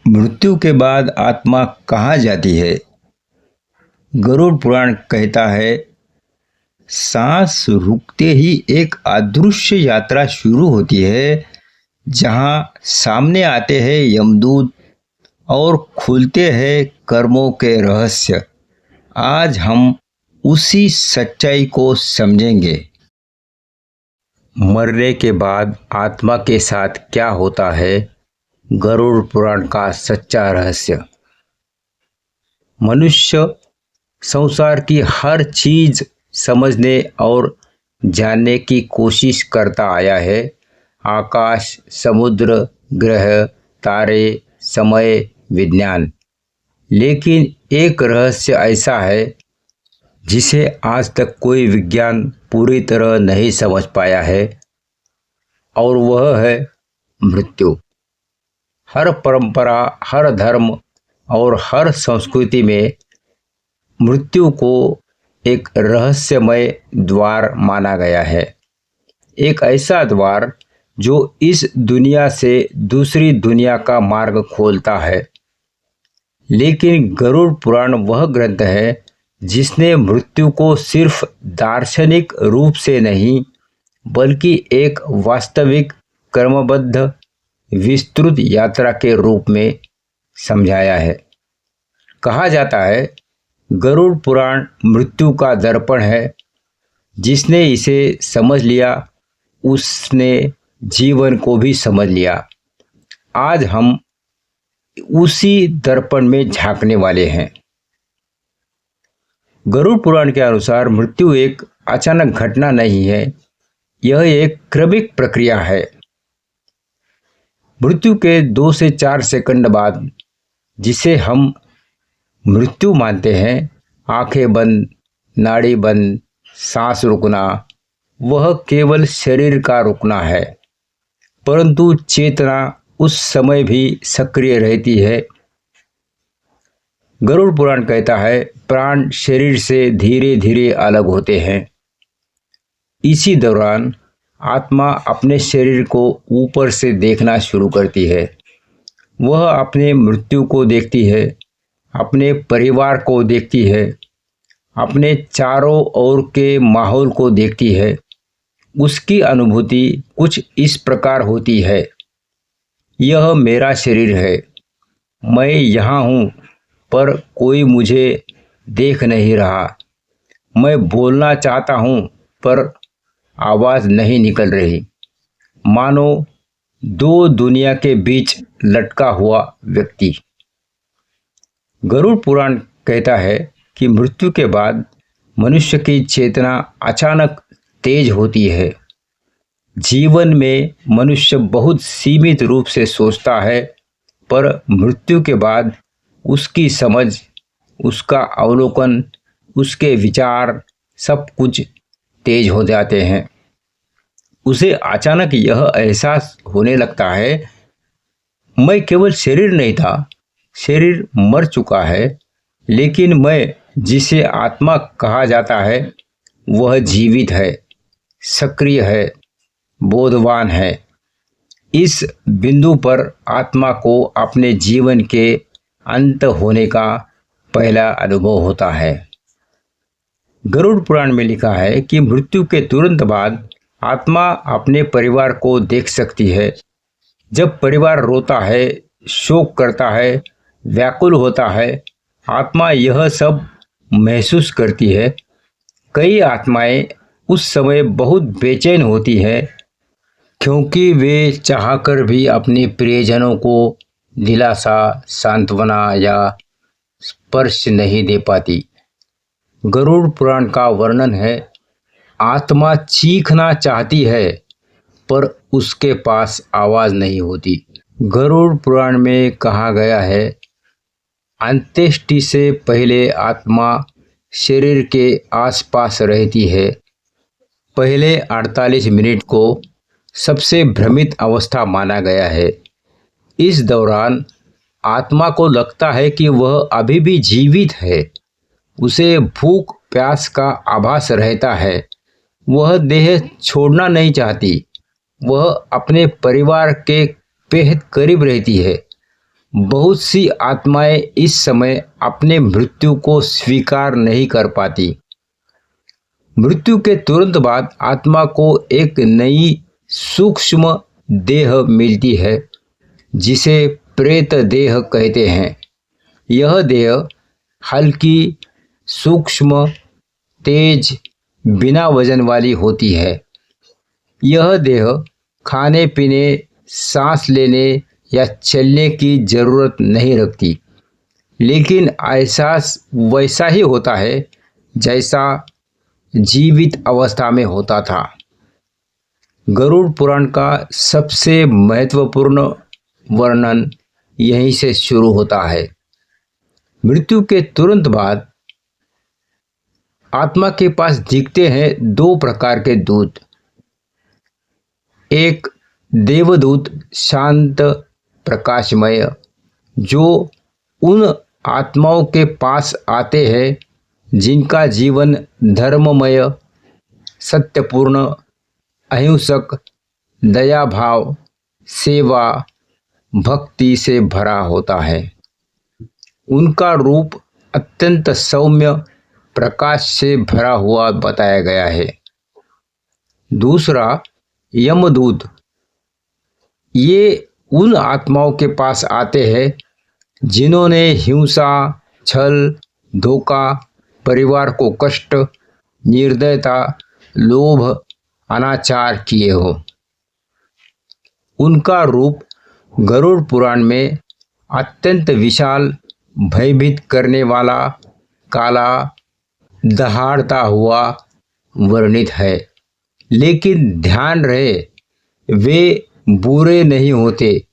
मृत्यु के बाद आत्मा कहाँ जाती है? गरुड़ पुराण कहता है, सांस रुकते ही एक अदृश्य यात्रा शुरू होती है, जहां सामने आते हैं यमदूत और खुलते हैं कर्मों के रहस्य। आज हम उसी सच्चाई को समझेंगे। मरने के बाद आत्मा के साथ क्या होता है? गरुड़ पुराण का सच्चा रहस्य। मनुष्य संसार की हर चीज समझने और जानने की कोशिश करता आया है। आकाश, समुद्र, ग्रह, तारे, समय, विज्ञान। लेकिन एक रहस्य ऐसा है जिसे आज तक कोई विज्ञान पूरी तरह नहीं समझ पाया है, और वह है मृत्यु। हर परंपरा, हर धर्म और हर संस्कृति में मृत्यु को एक रहस्यमय द्वार माना गया है। एक ऐसा द्वार जो इस दुनिया से दूसरी दुनिया का मार्ग खोलता है। लेकिन गरुड़ पुराण वह ग्रंथ है जिसने मृत्यु को सिर्फ दार्शनिक रूप से नहीं, बल्कि एक वास्तविक, क्रमबद्ध, विस्तृत यात्रा के रूप में समझाया है। कहा जाता है, गरुड़ पुराण मृत्यु का दर्पण है। जिसने इसे समझ लिया, उसने जीवन को भी समझ लिया। आज हम उसी दर्पण में झांकने वाले हैं। गरुड़ पुराण के अनुसार मृत्यु एक अचानक घटना नहीं है, यह एक क्रमिक प्रक्रिया है। मृत्यु के 2 से 4 सेकंड बाद, जिसे हम मृत्यु मानते हैं, आंखें बंद, नाड़ी बंद, सांस रुकना, वह केवल शरीर का रुकना है। परंतु चेतना उस समय भी सक्रिय रहती है। गरुड़ पुराण कहता है, प्राण शरीर से धीरे धीरे अलग होते हैं। इसी दौरान आत्मा अपने शरीर को ऊपर से देखना शुरू करती है। वह अपने मृत्यु को देखती है, अपने परिवार को देखती है, अपने चारों ओर के माहौल को देखती है। उसकी अनुभूति कुछ इस प्रकार होती है, यह मेरा शरीर है, मैं यहाँ हूँ, पर कोई मुझे देख नहीं रहा। मैं बोलना चाहता हूँ, पर आवाज़ नहीं निकल रही। मानो 2 दुनिया के बीच लटका हुआ व्यक्ति। गरुड़ पुराण कहता है कि मृत्यु के बाद मनुष्य की चेतना अचानक तेज होती है। जीवन में मनुष्य बहुत सीमित रूप से सोचता है, पर मृत्यु के बाद उसकी समझ, उसका अवलोकन, उसके विचार, सब कुछ तेज हो जाते हैं। उसे अचानक यह एहसास होने लगता है, मैं केवल शरीर नहीं था, शरीर मर चुका है, लेकिन मैं जिसे आत्मा कहा जाता है, वह जीवित है, सक्रिय है, बोधवान है। इस बिंदु पर आत्मा को अपने जीवन के अंत होने का पहला अनुभव होता है। गरुड़ पुराण में लिखा है कि मृत्यु के तुरंत बाद आत्मा अपने परिवार को देख सकती है। जब परिवार रोता है, शोक करता है, व्याकुल होता है, आत्मा यह सब महसूस करती है। कई आत्माएं उस समय बहुत बेचैन होती है, क्योंकि वे चाहकर भी अपने प्रियजनों को दिलासा, सांत्वना या स्पर्श नहीं दे पाती। गरुड़ पुराण का वर्णन है, आत्मा चीखना चाहती है, पर उसके पास आवाज नहीं होती। गरुड़ पुराण में कहा गया है, अंत्येष्टि से पहले आत्मा शरीर के आसपास रहती है। पहले 48 मिनट को सबसे भ्रमित अवस्था माना गया है। इस दौरान आत्मा को लगता है कि वह अभी भी जीवित है। उसे भूख प्यास का आभास रहता है। वह देह छोड़ना नहीं चाहती। वह अपने परिवार के बेहद करीब रहती है। बहुत सी आत्माएं इस समय अपने मृत्यु को स्वीकार नहीं कर पाती। मृत्यु के तुरंत बाद आत्मा को एक नई सूक्ष्म देह मिलती है जिसे प्रेत देह कहते हैं। यह देह हल्की, सूक्ष्म, तेज, बिना वजन वाली होती है। यह देह खाने पीने, सांस लेने या चलने की जरूरत नहीं रखती, लेकिन एहसास वैसा ही होता है जैसा जीवित अवस्था में होता था। गरुड़ पुराण का सबसे महत्वपूर्ण वर्णन यहीं से शुरू होता है। मृत्यु के तुरंत बाद आत्मा के पास दिखते हैं दो प्रकार के दूत। एक देवदूत शांत प्रकाशमय, जो उन आत्माओं के पास आते हैं जिनका जीवन धर्ममय, सत्यपूर्ण, अहिंसक, दया भाव, सेवा, भक्ति से भरा होता है। उनका रूप अत्यंत सौम्य प्रकाश से भरा हुआ बताया गया है। दूसरा यमदूत, ये उन आत्माओं के पास आते हैं जिन्होंने हिंसा, छल, धोखा, परिवार को कष्ट, निर्दयता, लोभ, अनाचार किए हो। उनका रूप गरुड़ पुराण में अत्यंत विशाल, भयभीत करने वाला, काला, दहाड़ता हुआ वर्णित है। लेकिन ध्यान रहे, वे बुरे नहीं होते,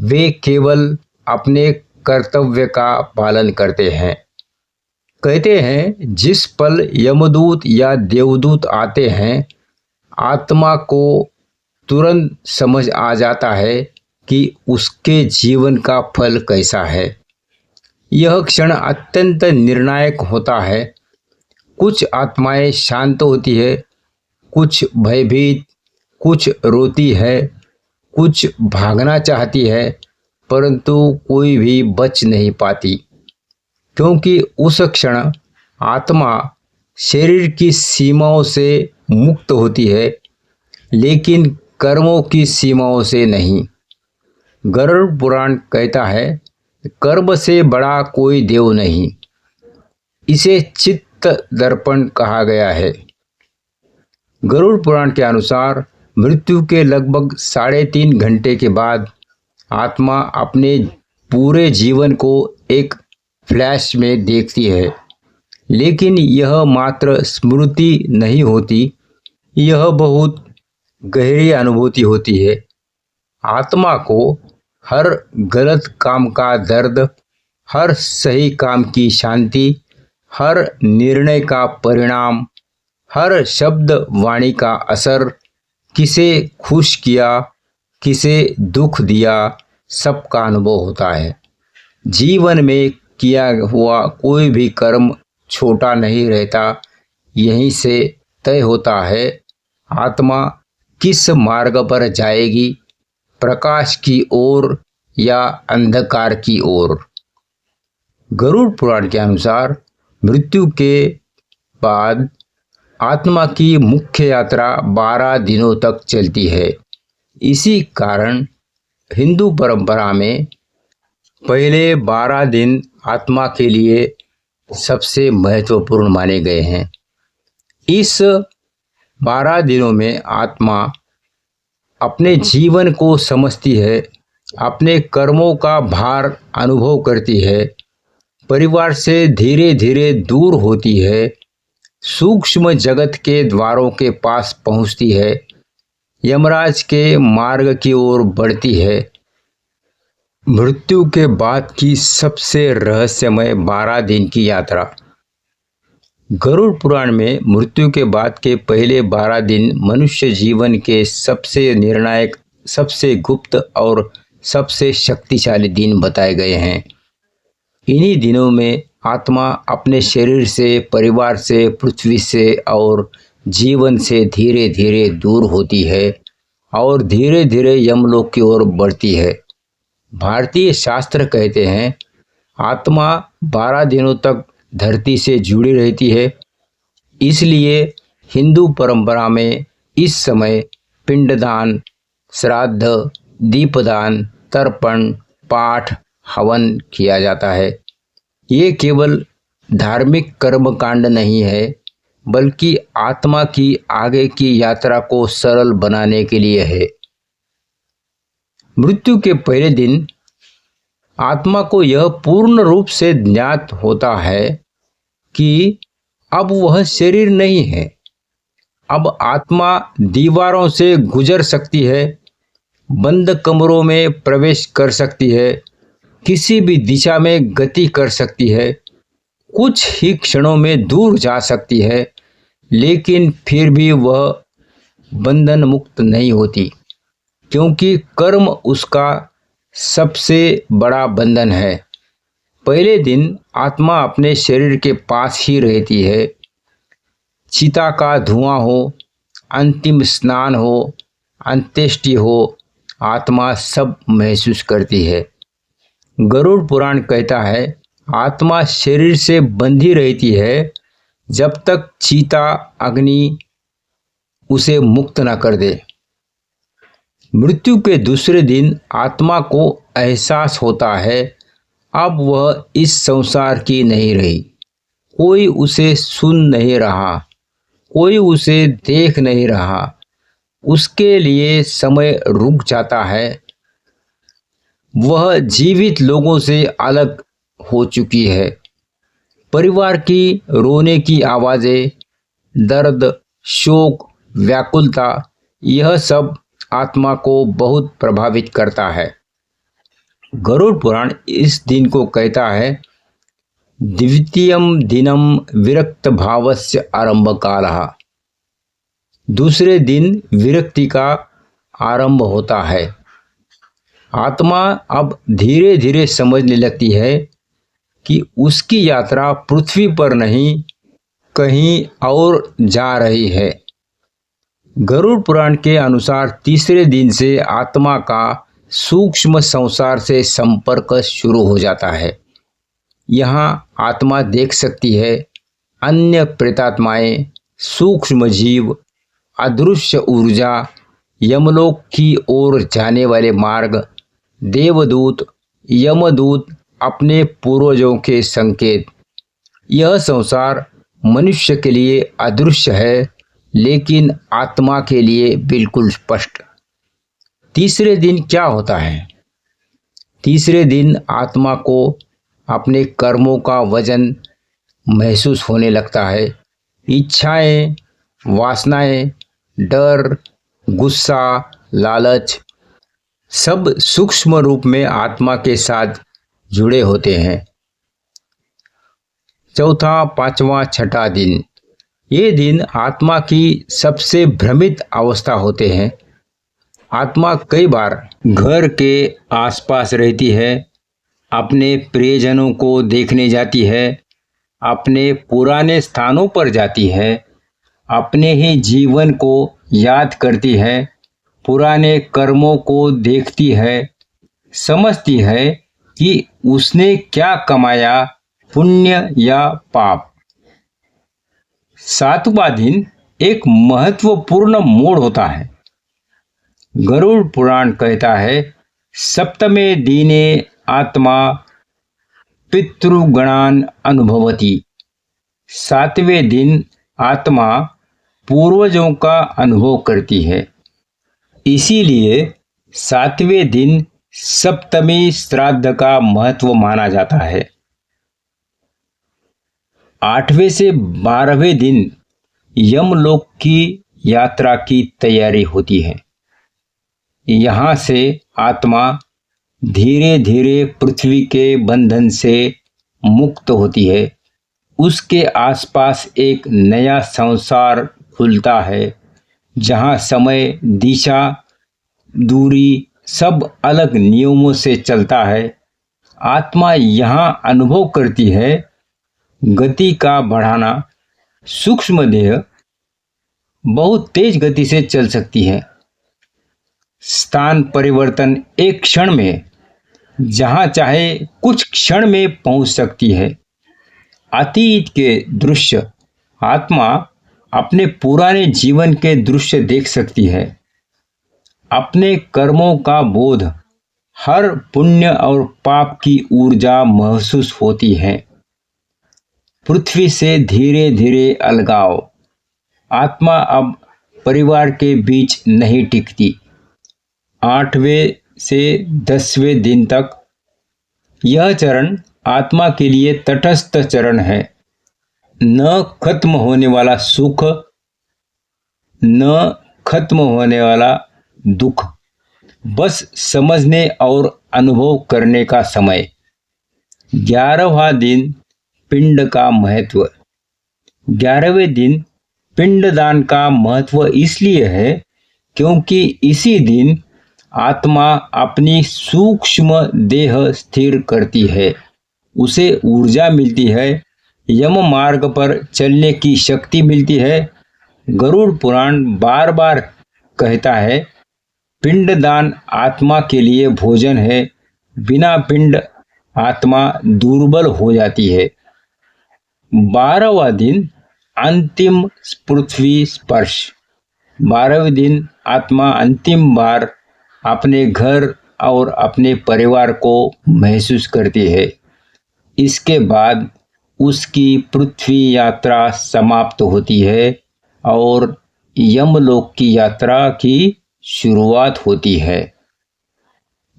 वे केवल अपने कर्तव्य का पालन करते हैं। कहते हैं जिस पल यमदूत या देवदूत आते हैं, आत्मा को तुरंत समझ आ जाता है कि उसके जीवन का फल कैसा है। यह क्षण अत्यंत निर्णायक होता है। कुछ आत्माएं शांत होती है, कुछ भयभीत, कुछ रोती है, कुछ भागना चाहती है, परंतु कोई भी बच नहीं पाती, क्योंकि उस क्षण आत्मा शरीर की सीमाओं से मुक्त होती है, लेकिन कर्मों की सीमाओं से नहीं। गरुड़ पुराण कहता है, कर्म से बड़ा कोई देव नहीं। इसे चित्त दर्पण कहा गया है। गरुड़ पुराण के अनुसार मृत्यु के लगभग 3.5 घंटे के बाद आत्मा अपने पूरे जीवन को एक फ्लैश में देखती है। लेकिन यह मात्र स्मृति नहीं होती, यह बहुत गहरी अनुभूति होती है। आत्मा को हर गलत काम का दर्द, हर सही काम की शांति, हर निर्णय का परिणाम, हर शब्द वाणी का असर, किसे खुश किया, किसे दुख दिया, सबका अनुभव होता है। जीवन में किया हुआ कोई भी कर्म छोटा नहीं रहता। यहीं से तय होता है आत्मा किस मार्ग पर जाएगी, प्रकाश की ओर या अंधकार की ओर। गरुड़ पुराण के अनुसार मृत्यु के बाद आत्मा की मुख्य यात्रा 12 दिनों तक चलती है। इसी कारण हिंदू परंपरा में पहले 12 दिन आत्मा के लिए सबसे महत्वपूर्ण माने गए हैं। इस 12 दिनों में आत्मा अपने जीवन को समझती है, अपने कर्मों का भार अनुभव करती है, परिवार से धीरे धीरे दूर होती है, सूक्ष्म जगत के द्वारों के पास पहुंचती है, यमराज के मार्ग की ओर बढ़ती है। मृत्यु के बाद की सबसे रहस्यमय 12 दिन की यात्रा। गरुड़ पुराण में मृत्यु के बाद के पहले 12 दिन मनुष्य जीवन के सबसे निर्णायक, सबसे गुप्त और सबसे शक्तिशाली दिन बताए गए हैं। इन्हीं दिनों में आत्मा अपने शरीर से, परिवार से, पृथ्वी से और जीवन से धीरे धीरे दूर होती है और धीरे धीरे यमलोक की ओर बढ़ती है। भारतीय शास्त्र कहते हैं आत्मा 12 दिनों तक धरती से जुड़ी रहती है। इसलिए हिंदू परंपरा में इस समय पिंडदान, श्राद्ध, दीपदान, तर्पण, पाठ, हवन किया जाता है। ये केवल धार्मिक कर्मकांड नहीं है, बल्कि आत्मा की आगे की यात्रा को सरल बनाने के लिए है। मृत्यु के पहले दिन आत्मा को यह पूर्ण रूप से ज्ञात होता है कि अब वह शरीर नहीं है। अब आत्मा दीवारों से गुजर सकती है, बंद कमरों में प्रवेश कर सकती है, किसी भी दिशा में गति कर सकती है, कुछ ही क्षणों में दूर जा सकती है, लेकिन फिर भी वह बंधन मुक्त नहीं होती, क्योंकि कर्म उसका सबसे बड़ा बंधन है। पहले दिन आत्मा अपने शरीर के पास ही रहती है। चिता का धुआं हो, अंतिम स्नान हो, अंत्येष्टि हो, आत्मा सब महसूस करती है। गरुड़ पुराण कहता है आत्मा शरीर से बंधी रहती है जब तक चिता अग्नि उसे मुक्त न कर दे। मृत्यु के दूसरे दिन आत्मा को एहसास होता है अब वह इस संसार की नहीं रही। कोई उसे सुन नहीं रहा, कोई उसे देख नहीं रहा। उसके लिए समय रुक जाता है। वह जीवित लोगों से अलग हो चुकी है। परिवार की रोने की आवाज़ें, दर्द, शोक, व्याकुलता, यह सब आत्मा को बहुत प्रभावित करता है। गरुड़ पुराण इस दिन को कहता है द्वितीयम दिनम विरक्त भावस्य आरंभ कालः। दूसरे दिन विरक्ति का आरंभ होता है। आत्मा अब धीरे धीरे समझने लगती है कि उसकी यात्रा पृथ्वी पर नहीं, कहीं और जा रही है। गरुड़ पुराण के अनुसार तीसरे दिन से आत्मा का सूक्ष्म संसार से संपर्क शुरू हो जाता है। यहाँ आत्मा देख सकती है अन्य प्रेतात्माएं, सूक्ष्म जीव, अदृश्य ऊर्जा, यमलोक की ओर जाने वाले मार्ग, देवदूत, यमदूत, अपने पूर्वजों के संकेत। यह संसार मनुष्य के लिए अदृश्य है, लेकिन आत्मा के लिए बिल्कुल स्पष्ट। तीसरे दिन क्या होता है? तीसरे दिन आत्मा को अपने कर्मों का वजन महसूस होने लगता है। इच्छाएं, वासनाएं, डर, गुस्सा, लालच, सब सूक्ष्म रूप में आत्मा के साथ जुड़े होते हैं। चौथा, पांचवा, छठा दिन, ये दिन आत्मा की सबसे भ्रमित अवस्था होते हैं। आत्मा कई बार घर के आसपास रहती है, अपने प्रियजनों को देखने जाती है, अपने पुराने स्थानों पर जाती है, अपने ही जीवन को याद करती है, पुराने कर्मों को देखती है, समझती है कि उसने क्या कमाया, पुण्य या पाप। सातवां दिन एक महत्वपूर्ण मोड़ होता है। गरुड़ पुराण कहता है सप्तमे दिने आत्मा पितृगणान अनुभवति। सातवें दिन आत्मा पूर्वजों का अनुभव करती है। इसीलिए सातवें दिन सप्तमी श्राद्ध का महत्व माना जाता है। 8वें से 12वें दिन यमलोक की यात्रा की तैयारी होती है। यहाँ से आत्मा धीरे धीरे पृथ्वी के बंधन से मुक्त होती है। उसके आसपास एक नया संसार खुलता है, जहाँ समय, दिशा, दूरी सब अलग नियमों से चलता है। आत्मा यहाँ अनुभव करती है गति का बढ़ाना। सूक्ष्म देह बहुत तेज गति से चल सकती है। स्थान परिवर्तन एक क्षण में जहां चाहे कुछ क्षण में पहुंच सकती है। अतीत के दृश्य आत्मा अपने पुराने जीवन के दृश्य देख सकती है। अपने कर्मों का बोध, हर पुण्य और पाप की ऊर्जा महसूस होती है। पृथ्वी से धीरे धीरे अलगाव। आत्मा अब परिवार के बीच नहीं टिकती। 8वें से 10वें दिन तक यह चरण आत्मा के लिए तटस्थ चरण है। न खत्म होने वाला सुख, न खत्म होने वाला दुख, बस समझने और अनुभव करने का समय। 11वां दिन पिंड का महत्व। 11वें दिन पिंडदान का महत्व इसलिए है क्योंकि इसी दिन आत्मा अपनी सूक्ष्म देह स्थिर करती है, उसे ऊर्जा मिलती है, यम मार्ग पर चलने की शक्ति मिलती है। गरुड़ पुराण बार बार कहता है, पिंडदान आत्मा के लिए भोजन है, बिना पिंड आत्मा दुर्बल हो जाती है। 12वां दिन अंतिम पृथ्वी स्पर्श। 12वें दिन आत्मा अंतिम बार अपने घर और अपने परिवार को महसूस करती है। इसके बाद उसकी पृथ्वी यात्रा समाप्त होती है और यमलोक की यात्रा की शुरुआत होती है।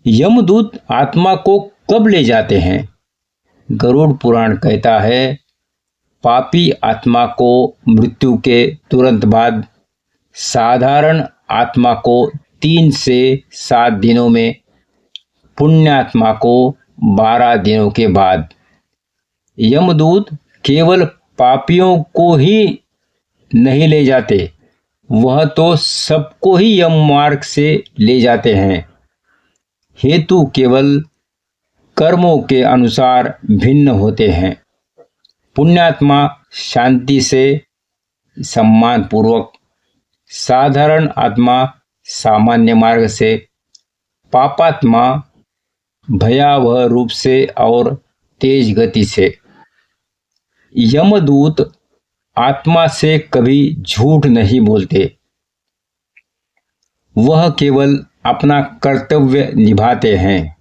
यमदूत आत्मा को कब ले जाते हैं? गरुड़ पुराण कहता है, पापी आत्मा को मृत्यु के तुरंत बाद, साधारण आत्मा को 3 से 7 दिनों में, पुण्यात्मा को 12 दिनों के बाद। यमदूत केवल पापियों को ही नहीं ले जाते, वह तो सबको ही यम मार्ग से ले जाते हैं। हेतु केवल कर्मों के अनुसार भिन्न होते हैं। पुण्यात्मा शांति से, सम्मान पूर्वक, साधारण आत्मा सामान्य मार्ग से, पापात्मा भयावह रूप से और तेज गति से। यमदूत आत्मा से कभी झूठ नहीं बोलते, वह केवल अपना कर्तव्य निभाते हैं।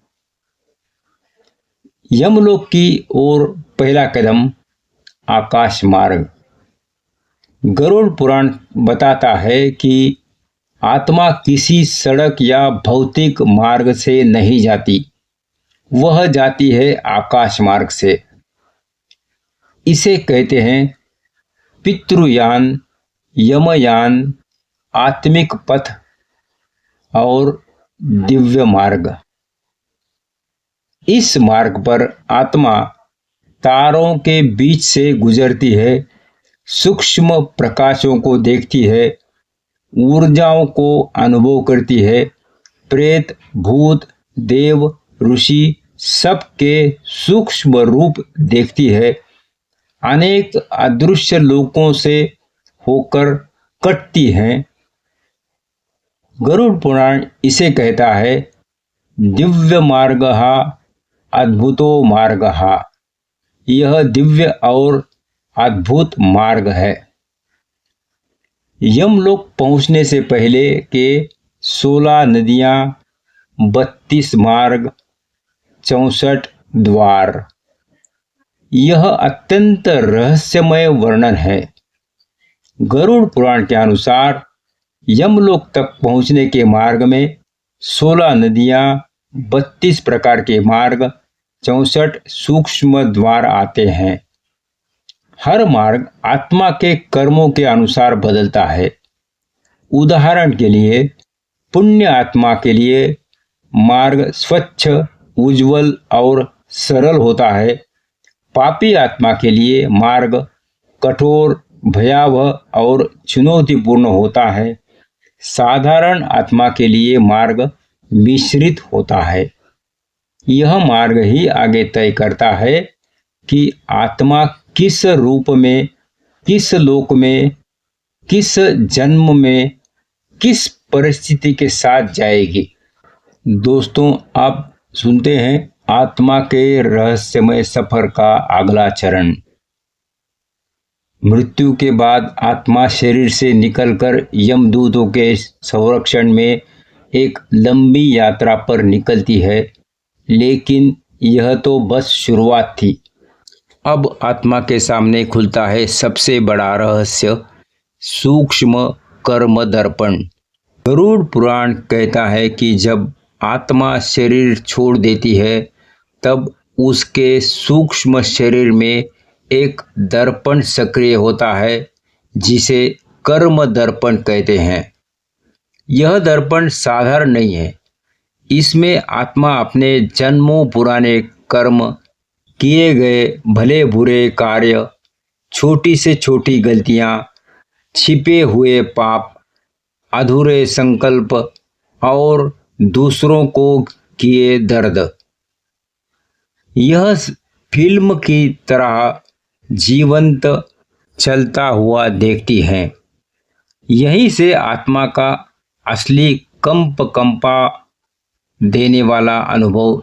यमलोक की ओर पहला कदम आकाश मार्ग। गरुड़ पुराण बताता है कि आत्मा किसी सड़क या भौतिक मार्ग से नहीं जाती, वह जाती है आकाश मार्ग से। इसे कहते हैं पितृयान, यमयान, आत्मिक पथ और दिव्य मार्ग। इस मार्ग पर आत्मा तारों के बीच से गुजरती है, सूक्ष्म प्रकाशों को देखती है, ऊर्जाओं को अनुभव करती है, प्रेत, भूत, देव, ऋषि सबके सूक्ष्म रूप देखती है, अनेक अदृश्य लोकों से होकर कटती हैं। गरुड़ पुराण इसे कहता है दिव्य मार्गः अद्भुतो मार्गः। यह दिव्य और अद्भुत मार्ग है। यमलोक पहुंचने से पहले के 16 नदियां, 32 मार्ग, 64 द्वार। यह अत्यंत रहस्यमय वर्णन है। गरुड़ पुराण के अनुसार यमलोक तक पहुंचने के मार्ग में 16 नदियां, 32 प्रकार के मार्ग, 64 सूक्ष्म द्वार आते हैं। हर मार्ग आत्मा के कर्मों के अनुसार बदलता है। उदाहरण के लिए, पुण्य आत्मा के लिए मार्ग स्वच्छ, उज्जवल और सरल होता है। पापी आत्मा के लिए मार्ग कठोर, भयावह और चुनौतीपूर्ण होता है। साधारण आत्मा के लिए मार्ग मिश्रित होता है। यह मार्ग ही आगे तय करता है कि आत्मा किस रूप में, किस लोक में, किस जन्म में, किस परिस्थिति के साथ जाएगी। दोस्तों, आप सुनते हैं आत्मा के रहस्यमय सफर का अगला चरण। मृत्यु के बाद आत्मा शरीर से निकलकर यमदूतों के संरक्षण में एक लंबी यात्रा पर निकलती है, लेकिन यह तो बस शुरुआत थी। अब आत्मा के सामने खुलता है सबसे बड़ा रहस्य, सूक्ष्म कर्म दर्पण। गरुड़ पुराण कहता है कि जब आत्मा शरीर छोड़ देती है तब उसके सूक्ष्म शरीर में एक दर्पण सक्रिय होता है जिसे कर्म दर्पण कहते हैं। यह दर्पण साधारण नहीं है। इसमें आत्मा अपने जन्मों पुराने कर्म, किए गए भले बुरे कार्य, छोटी से छोटी गलतियां, छिपे हुए पाप, अधूरे संकल्प और दूसरों को किए दर्द, यह फिल्म की तरह जीवंत चलता हुआ देखती हैं। यहीं से आत्मा का असली कंपा देने वाला अनुभव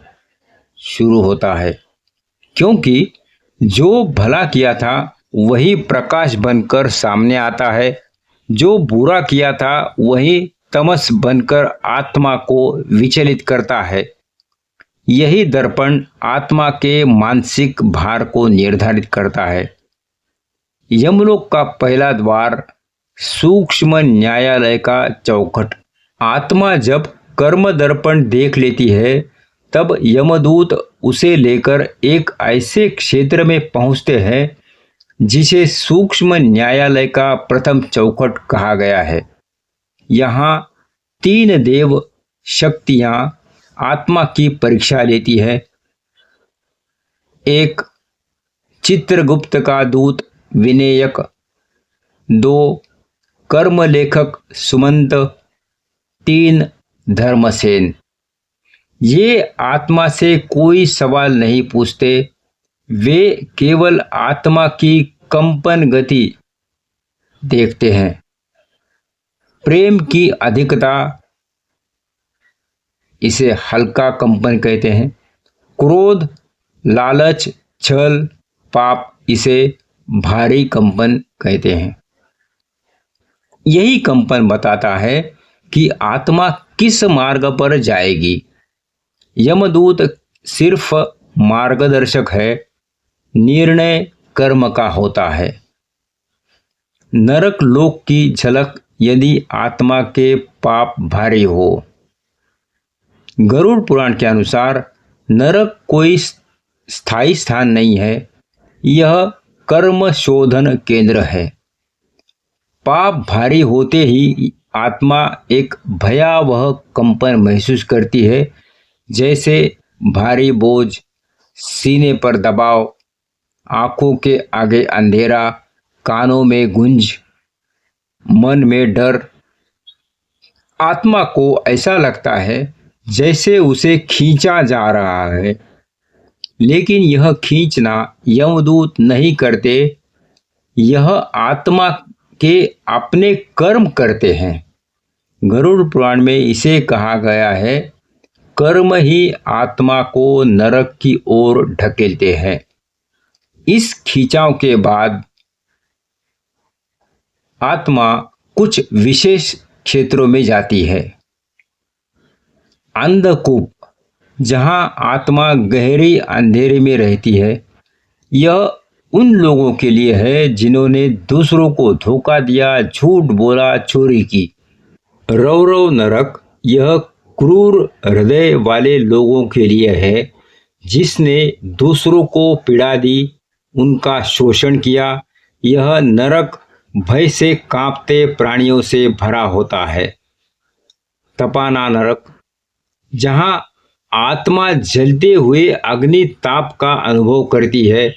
शुरू होता है, क्योंकि जो भला किया था वही प्रकाश बनकर सामने आता है, जो बुरा किया था वही तमस बनकर आत्मा को विचलित करता है। यही दर्पण आत्मा के मानसिक भार को निर्धारित करता है। यमलोक का पहला द्वार, सूक्ष्म न्यायालय का चौखट। आत्मा जब कर्म दर्पण देख लेती है तब यमदूत उसे लेकर एक ऐसे क्षेत्र में पहुंचते हैं जिसे सूक्ष्म न्यायालय का प्रथम चौखट कहा गया है। यहाँ 3 देव शक्तियां आत्मा की परीक्षा लेती है। एक, चित्रगुप्त का दूत विनेयक। 2, कर्म लेखक सुमंत। 3, धर्मसेन। ये आत्मा से कोई सवाल नहीं पूछते, वे केवल आत्मा की कंपन गति देखते हैं। प्रेम की अधिकता, इसे हल्का कंपन कहते हैं। क्रोध, लालच, छल, पाप, इसे भारी कंपन कहते हैं। यही कंपन बताता है कि आत्मा किस मार्ग पर जाएगी। यमदूत सिर्फ मार्गदर्शक है, निर्णय कर्म का होता है। नरक लोक की झलक यदि आत्मा के पाप भारी हो। गरुड़ पुराण के अनुसार नरक कोई स्थायी स्थान नहीं है, यह कर्म शोधन केंद्र है। पाप भारी होते ही आत्मा एक भयावह कंपन महसूस करती है, जैसे भारी बोझ, सीने पर दबाव, आंखों के आगे अंधेरा, कानों में गूंज, मन में डर। आत्मा को ऐसा लगता है जैसे उसे खींचा जा रहा है, लेकिन यह खींचना यमदूत नहीं करते, यह आत्मा के अपने कर्म करते हैं। गरुड़ पुराण में इसे कहा गया है, कर्म ही आत्मा को नरक की ओर ढकेलते हैं। इस खिंचाव के बाद आत्मा कुछ विशेष क्षेत्रों में जाती है। अंधकूप, जहां आत्मा गहरी अंधेरे में रहती है, यह उन लोगों के लिए है जिन्होंने दूसरों को धोखा दिया, झूठ बोला, चोरी की। रौरव नरक, यह क्रूर हृदय वाले लोगों के लिए है, जिसने दूसरों को पीड़ा दी, उनका शोषण किया। यह नरक भय से कांपते प्राणियों से भरा होता है। तपाना नरक, जहां आत्मा जलते हुए अग्नि ताप का अनुभव करती है,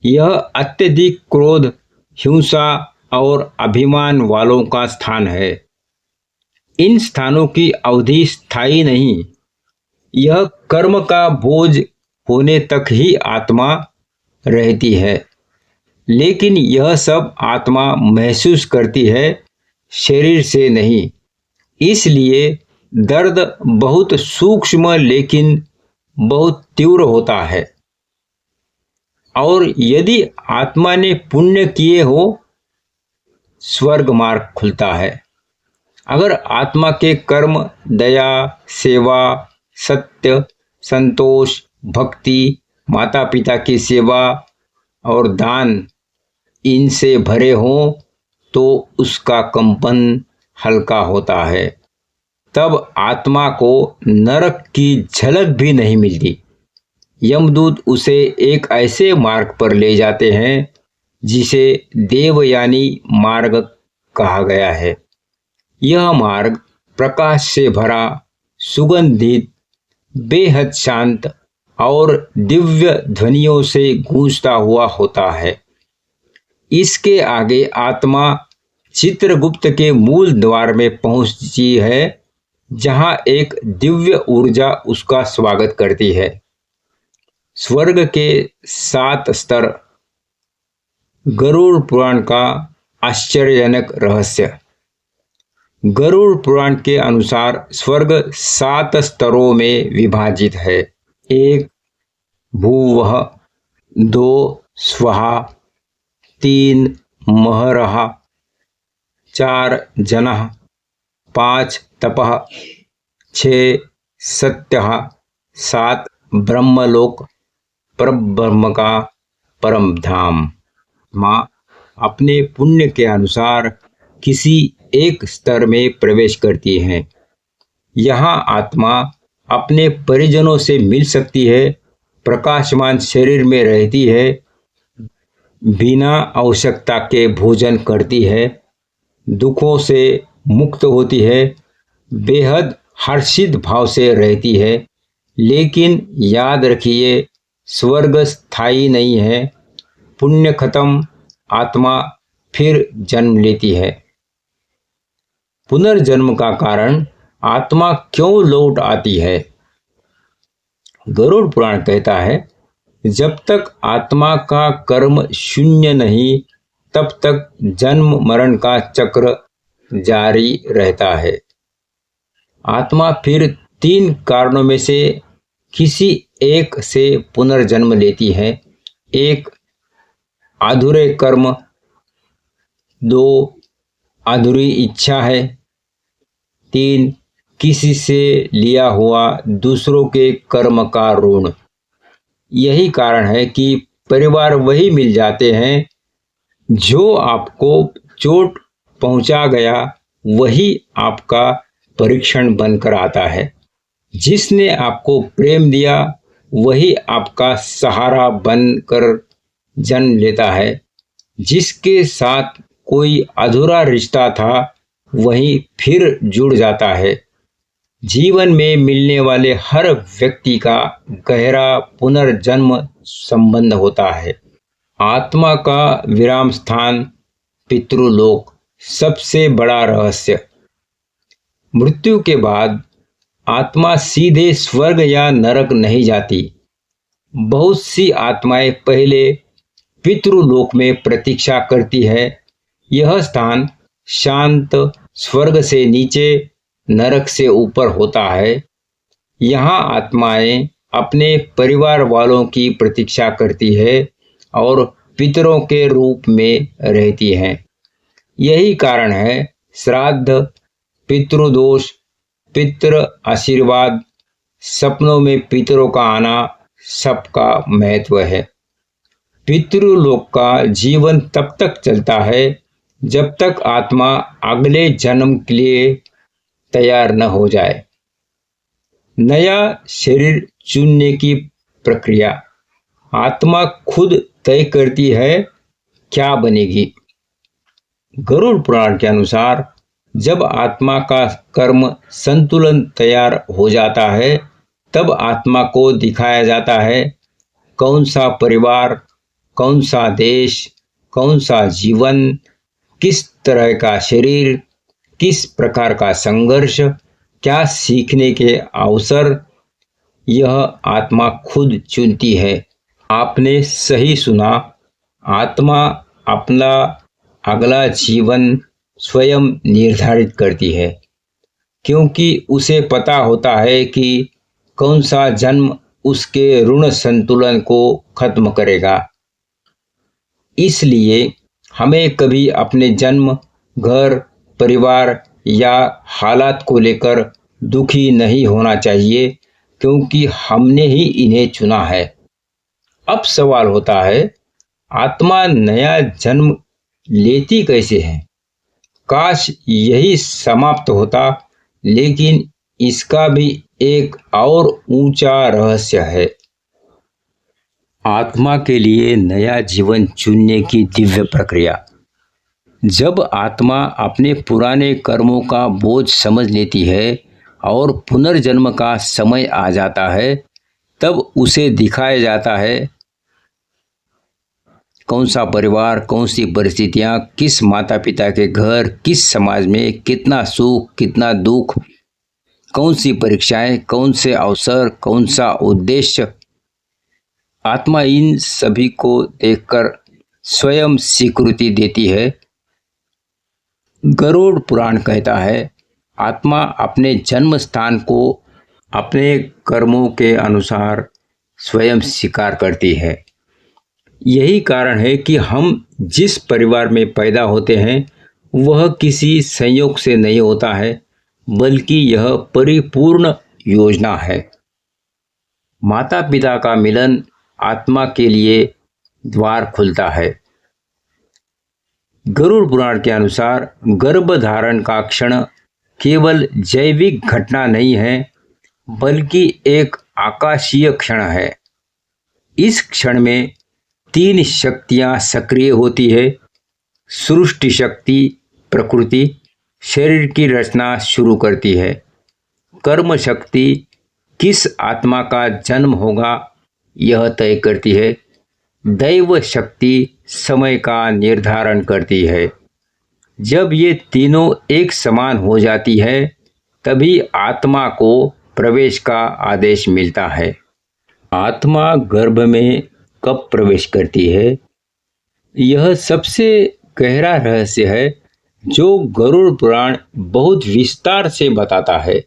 यह अत्यधिक क्रोध, हिंसा और अभिमान वालों का स्थान है। इन स्थानों की अवधि स्थायी नहीं, यह कर्म का बोझ होने तक ही आत्मा रहती है, लेकिन यह सब आत्मा महसूस करती है, शरीर से नहीं। इसलिए दर्द बहुत सूक्ष्म लेकिन बहुत तीव्र होता है। और यदि आत्मा ने पुण्य किए हो, स्वर्ग मार्ग खुलता है। अगर आत्मा के कर्म दया, सेवा, सत्य, संतोष, भक्ति, माता पिता की सेवा और दान इनसे भरे हों तो उसका कंपन हल्का होता है। तब आत्मा को नरक की झलक भी नहीं मिलती। यमदूत उसे एक ऐसे मार्ग पर ले जाते हैं जिसे देवयानी मार्ग कहा गया है। यह मार्ग प्रकाश से भरा, सुगंधित, बेहद शांत और दिव्य ध्वनियों से गूंजता हुआ होता है। इसके आगे आत्मा चित्रगुप्त के मूल द्वार में पहुंची है, जहां एक दिव्य ऊर्जा उसका स्वागत करती है। स्वर्ग के 7 स्तर। गरुड़ पुराण का आश्चर्यजनक रहस्य। गरुड़ पुराण के अनुसार स्वर्ग 7 स्तरों में विभाजित है। 1 भूवः, 2 स्वहा, 3 महरः, 4 जनः, 5 तपः, 6 सत्यः, 7 ब्रह्मलोक, परब्रह्म का परम धाम। माँ अपने पुण्य के अनुसार किसी एक स्तर में प्रवेश करती हैं। यहाँ आत्मा अपने परिजनों से मिल सकती है, प्रकाशमान शरीर में रहती है, बिना आवश्यकता के भोजन करती है, दुखों से मुक्त होती है, बेहद हर्षित भाव से रहती है। लेकिन याद रखिए, स्वर्ग स्थायी नहीं है। पुण्य खत्म, आत्मा फिर जन्म लेती है। पुनर्जन्म का कारण आत्मा क्यों लौट आती है? गरुड़ पुराण कहता है, जब तक आत्मा का कर्म शून्य नहीं, तब तक जन्म मरण का चक्र जारी रहता है। आत्मा फिर 3 कारणों में से किसी एक से पुनर्जन्म लेती है। 1 अधूरे कर्म, 2 अधूरी इच्छा है, 3 किसी से लिया हुआ दूसरों के कर्म का ऋण। यही कारण है कि परिवार वही मिल जाते हैं जो आपको चोट पहुंचा गया, वही आपका परीक्षण बनकर आता है। जिसने आपको प्रेम दिया वही आपका सहारा बनकर जन्म लेता है। जिसके साथ कोई अधूरा रिश्ता था वही फिर जुड़ जाता है। जीवन में मिलने वाले हर व्यक्ति का गहरा पुनर्जन्म संबंध होता है। आत्मा का विराम स्थान पितृलोक। सबसे बड़ा रहस्य। मृत्यु के बाद आत्मा सीधे स्वर्ग या नरक नहीं जाती। बहुत सी आत्माएं पहले पितृलोक में प्रतीक्षा करती है। यह स्थान शांत, स्वर्ग से नीचे, नरक से ऊपर होता है। यहाँ आत्माएं अपने परिवार वालों की प्रतीक्षा करती है और पितरों के रूप में रहती हैं। यही कारण है श्राद्ध, पितृदोष, पितृ आशीर्वाद, सपनों में पितरों का आना सबका महत्व है। पितृलोक का जीवन तब तक चलता है जब तक आत्मा अगले जन्म के लिए तैयार न हो जाए। नया शरीर चुनने की प्रक्रिया। आत्मा खुद तय करती है क्या बनेगी। गरुड़ पुराण के अनुसार जब आत्मा का कर्म संतुलन तैयार हो जाता है, तब आत्मा को दिखाया जाता है कौन सा परिवार, कौन सा देश, कौन सा जीवन, किस तरह का शरीर, किस प्रकार का संघर्ष, क्या सीखने के अवसर, यह आत्मा खुद चुनती है। आपने सही सुना, आत्मा अपना अगला जीवन स्वयं निर्धारित करती है, क्योंकि उसे पता होता है कि कौन सा जन्म उसके ऋण संतुलन को खत्म करेगा। इसलिए हमें कभी अपने जन्म, घर, परिवार या हालात को लेकर दुखी नहीं होना चाहिए, क्योंकि हमने ही इन्हें चुना है। अब सवाल होता है, आत्मा नया जन्म लेती कैसे है? काश यही समाप्त होता, लेकिन इसका भी एक और ऊंचा रहस्य है। आत्मा के लिए नया जीवन चुनने की दिव्य प्रक्रिया। जब आत्मा अपने पुराने कर्मों का बोझ समझ लेती है और पुनर्जन्म का समय आ जाता है, तब उसे दिखाया जाता है कौन सा परिवार, कौन सी परिस्थितियां, किस माता पिता के घर, किस समाज में कितना सुख, कितना दुख, कौन सी परीक्षाएं, कौन से अवसर, कौन सा उद्देश्य। आत्मा इन सभी को देखकर स्वयं स्वीकृति देती है। गरुड़ पुराण कहता है, आत्मा अपने जन्म स्थान को अपने कर्मों के अनुसार स्वयं स्वीकार करती है। यही कारण है कि हम जिस परिवार में पैदा होते हैं वह किसी संयोग से नहीं होता है, बल्कि यह परिपूर्ण योजना है। माता पिता का मिलन आत्मा के लिए द्वार खुलता है। गरुड़ पुराण के अनुसार गर्भधारण का क्षण केवल जैविक घटना नहीं है, बल्कि एक आकाशीय क्षण है। इस क्षण में 3 शक्तियां सक्रिय होती है। सृष्टि शक्ति, प्रकृति शरीर की रचना शुरू करती है। कर्म शक्ति किस आत्मा का जन्म होगा यह तय करती है। दैव शक्ति समय का निर्धारण करती है। जब ये तीनों एक समान हो जाती है, तभी आत्मा को प्रवेश का आदेश मिलता है। आत्मा गर्भ में कब प्रवेश करती है, यह सबसे गहरा रहस्य है जो गरुड़ पुराण बहुत विस्तार से बताता है।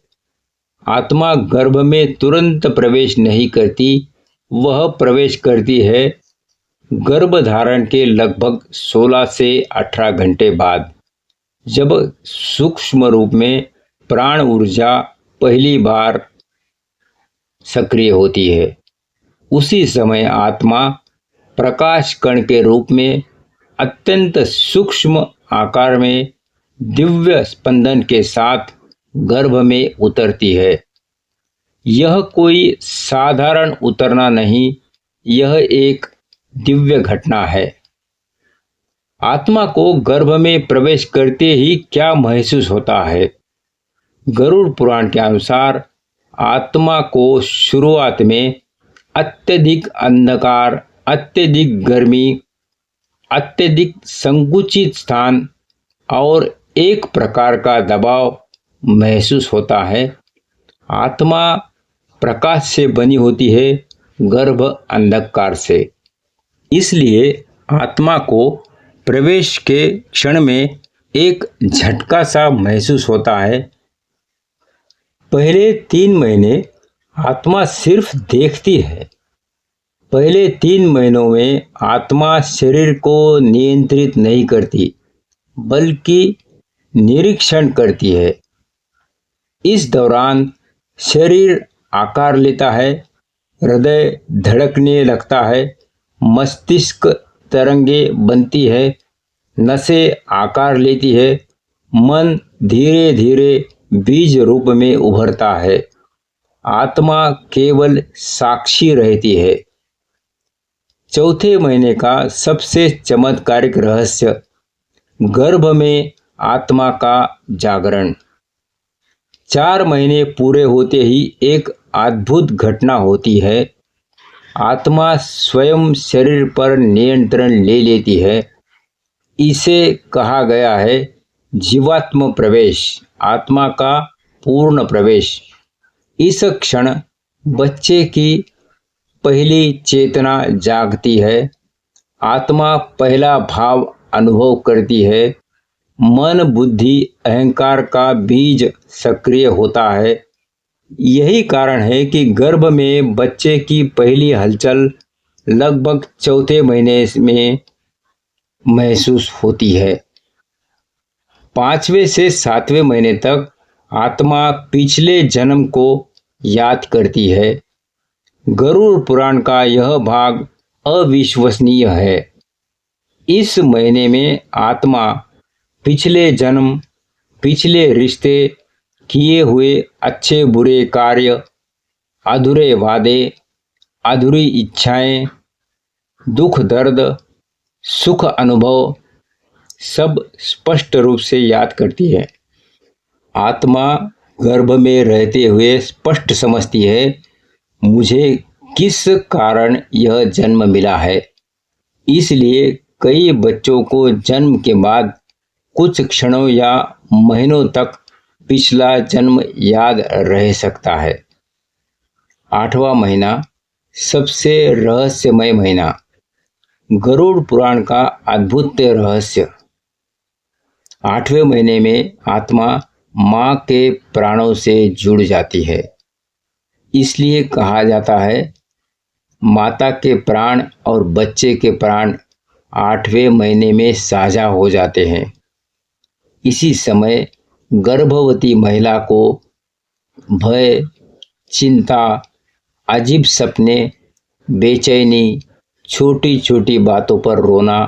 आत्मा गर्भ में तुरंत प्रवेश नहीं करती, वह प्रवेश करती है गर्भधारण के लगभग 16 से 18 घंटे बाद, जब सूक्ष्म रूप में प्राण ऊर्जा पहली बार सक्रिय होती है। उसी समय आत्मा प्रकाश कण के रूप में अत्यंत सूक्ष्म आकार में दिव्य स्पंदन के साथ गर्भ में उतरती है। यह कोई साधारण उतरना नहीं, यह एक दिव्य घटना है। आत्मा को गर्भ में प्रवेश करते ही क्या महसूस होता है? गरुड़ पुराण के अनुसार आत्मा को शुरुआत में अत्यधिक अंधकार, अत्यधिक गर्मी, अत्यधिक संकुचित स्थान और एक प्रकार का दबाव महसूस होता है। आत्मा प्रकाश से बनी होती है, गर्भ अंधकार से। इसलिए आत्मा को प्रवेश के क्षण में एक झटका सा महसूस होता है। पहले 3 महीने आत्मा सिर्फ देखती है। पहले 3 महीनों में आत्मा शरीर को नियंत्रित नहीं करती, बल्कि निरीक्षण करती है। इस दौरान शरीर आकार लेता है, हृदय धड़कने लगता है, मस्तिष्क तरंगे बनती है, नसें आकार लेती है, मन धीरे धीरे बीज रूप में उभरता है। आत्मा केवल साक्षी रहती है। चौथे महीने का सबसे चमत्कारिक रहस्य, गर्भ में आत्मा का जागरण। 4 महीने पूरे होते ही एक अद्भुत घटना होती है। आत्मा स्वयं शरीर पर नियंत्रण ले लेती है। इसे कहा गया है जीवात्म प्रवेश, आत्मा का पूर्ण प्रवेश। इस क्षण बच्चे की पहली चेतना जागती है। आत्मा पहला भाव अनुभव करती है। मन, बुद्धि, अहंकार का बीज सक्रिय होता है। यही कारण है कि गर्भ में बच्चे की पहली हलचल लगभग चौथे महीने में महसूस होती है। 5वें से 7वें महीने तक आत्मा पिछले जन्म को याद करती है। गरुड़ पुराण का यह भाग अविश्वसनीय है। इस महीने में आत्मा पिछले जन्म, पिछले रिश्ते, किए हुए अच्छे बुरे कार्य, अधूरे वादे, अधूरी इच्छाएं, दुख दर्द, सुख अनुभव सब स्पष्ट रूप से याद करती है। आत्मा गर्भ में रहते हुए स्पष्ट समझती है, मुझे किस कारण यह जन्म मिला है। इसलिए कई बच्चों को जन्म के बाद कुछ क्षणों या महीनों तक पिछला जन्म याद रह सकता है। 8वां महीना सबसे रहस्यमय महीना। गरुड़ पुराण का अद्भुत रहस्य। 8वें महीने में आत्मा माँ के प्राणों से जुड़ जाती है। इसलिए कहा जाता है, माता के प्राण और बच्चे के प्राण 8वें महीने में साझा हो जाते हैं। इसी समय गर्भवती महिला को भय, चिंता, अजीब सपने, बेचैनी, छोटी छोटी बातों पर रोना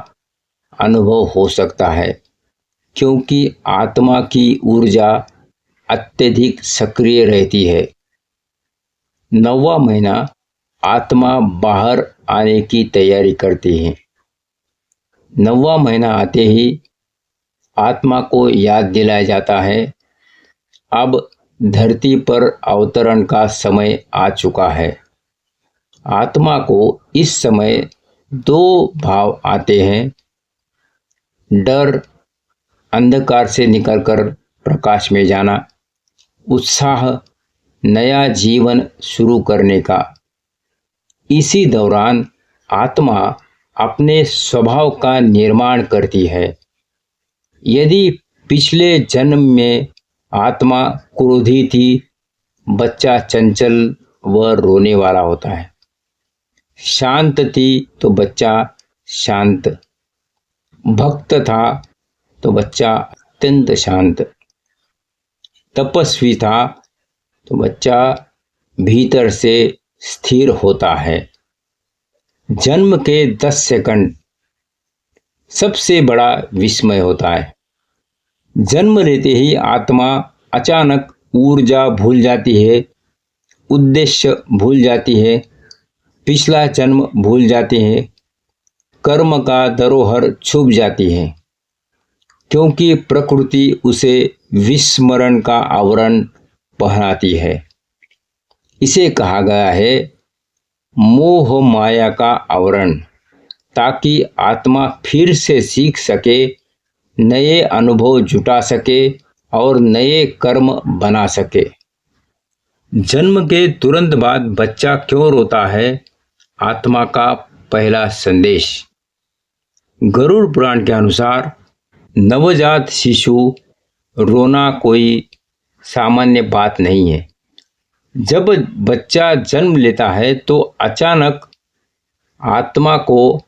अनुभव हो सकता है, क्योंकि आत्मा की ऊर्जा अत्यधिक सक्रिय रहती है। 9वां महीना आत्मा बाहर आने की तैयारी करती है। 9वां महीना आते ही आत्मा को याद दिलाया जाता है, अब धरती पर अवतरण का समय आ चुका है। आत्मा को इस समय 2 भाव आते हैं, डर, अंधकार से निकलकर प्रकाश में जाना, उत्साह, नया जीवन शुरू करने का। इसी दौरान आत्मा अपने स्वभाव का निर्माण करती है। यदि पिछले जन्म में आत्मा क्रोधी थी, बच्चा चंचल व रोने वाला होता है। शांत थी तो बच्चा शांत, भक्त था तो बच्चा अत्यंत शांत, तपस्वी था तो बच्चा भीतर से स्थिर होता है। जन्म के 10 सेकंड सबसे बड़ा विस्मय होता है। जन्म लेते ही आत्मा अचानक ऊर्जा भूल जाती है, उद्देश्य भूल जाती है, पिछला जन्म भूल जाती है, कर्म का धरोहर छुप जाती है, क्योंकि प्रकृति उसे विस्मरण का आवरण पहनाती है। इसे कहा गया है मोह माया का आवरण, ताकि आत्मा फिर से सीख सके, नए अनुभव जुटा सके और नए कर्म बना सके। जन्म के तुरंत बाद बच्चा क्यों रोता है? आत्मा का पहला संदेश। गरुड़ पुराण के अनुसार नवजात शिशु रोना कोई सामान्य बात नहीं है। जब बच्चा जन्म लेता है तो अचानक आत्मा को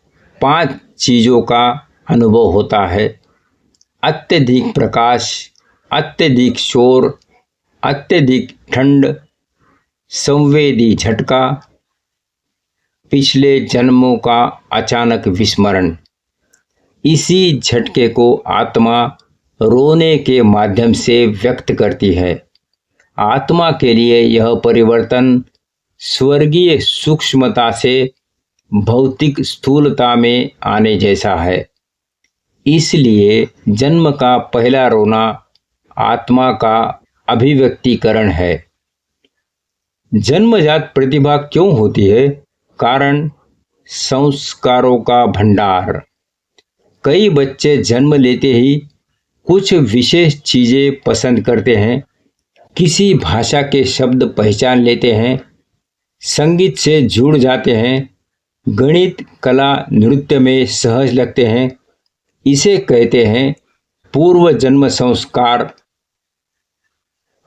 5 चीज़ों का अनुभव होता है: अत्यधिक प्रकाश, अत्यधिक शोर, अत्यधिक ठंड, संवेदी झटका, पिछले जन्मों का अचानक विस्मरण। इसी झटके को आत्मा रोने के माध्यम से व्यक्त करती है। आत्मा के लिए यह परिवर्तन स्वर्गीय सूक्ष्मता से भौतिक स्थूलता में आने जैसा है। इसलिए जन्म का पहला रोना आत्मा का अभिव्यक्तिकरण है। जन्मजात प्रतिभा क्यों होती है? कारण संस्कारों का भंडार। कई बच्चे जन्म लेते ही कुछ विशेष चीज़ें पसंद करते हैं, किसी भाषा के शब्द पहचान लेते हैं, संगीत से जुड़ जाते हैं, गणित, कला, नृत्य में सहज लगते हैं। इसे कहते हैं पूर्व जन्म संस्कार।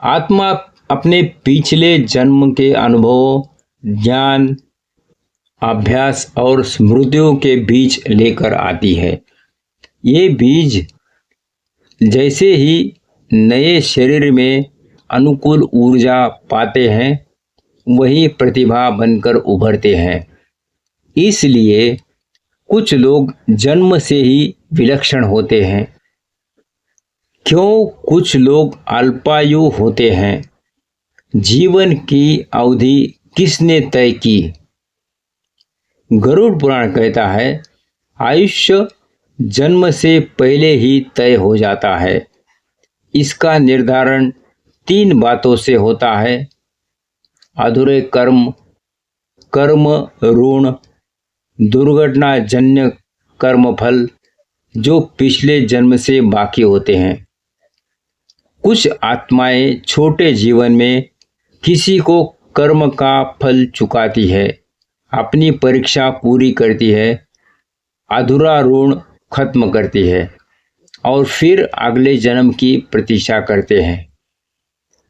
आत्मा अपने पिछले जन्म के अनुभवों, ज्ञान, अभ्यास और स्मृतियों के बीज लेकर आती है। ये बीज जैसे ही नए शरीर में अनुकूल ऊर्जा पाते हैं, वही प्रतिभा बनकर उभरते हैं। इसलिए कुछ लोग जन्म से ही विलक्षण होते हैं। क्यों कुछ लोग अल्पायु होते हैं? जीवन की अवधि किसने तय की? गरुड़ पुराण कहता है, आयुष्य जन्म से पहले ही तय हो जाता है। इसका निर्धारण 3 बातों से होता है: अधूरे कर्म, कर्म ऋण, दुर्घटनाजन्य कर्मफल जो पिछले जन्म से बाकी होते हैं। कुछ आत्माएं छोटे जीवन में किसी को कर्म का फल चुकाती है, अपनी परीक्षा पूरी करती है, अधूरा ऋण खत्म करती है और फिर अगले जन्म की प्रतीक्षा करते हैं।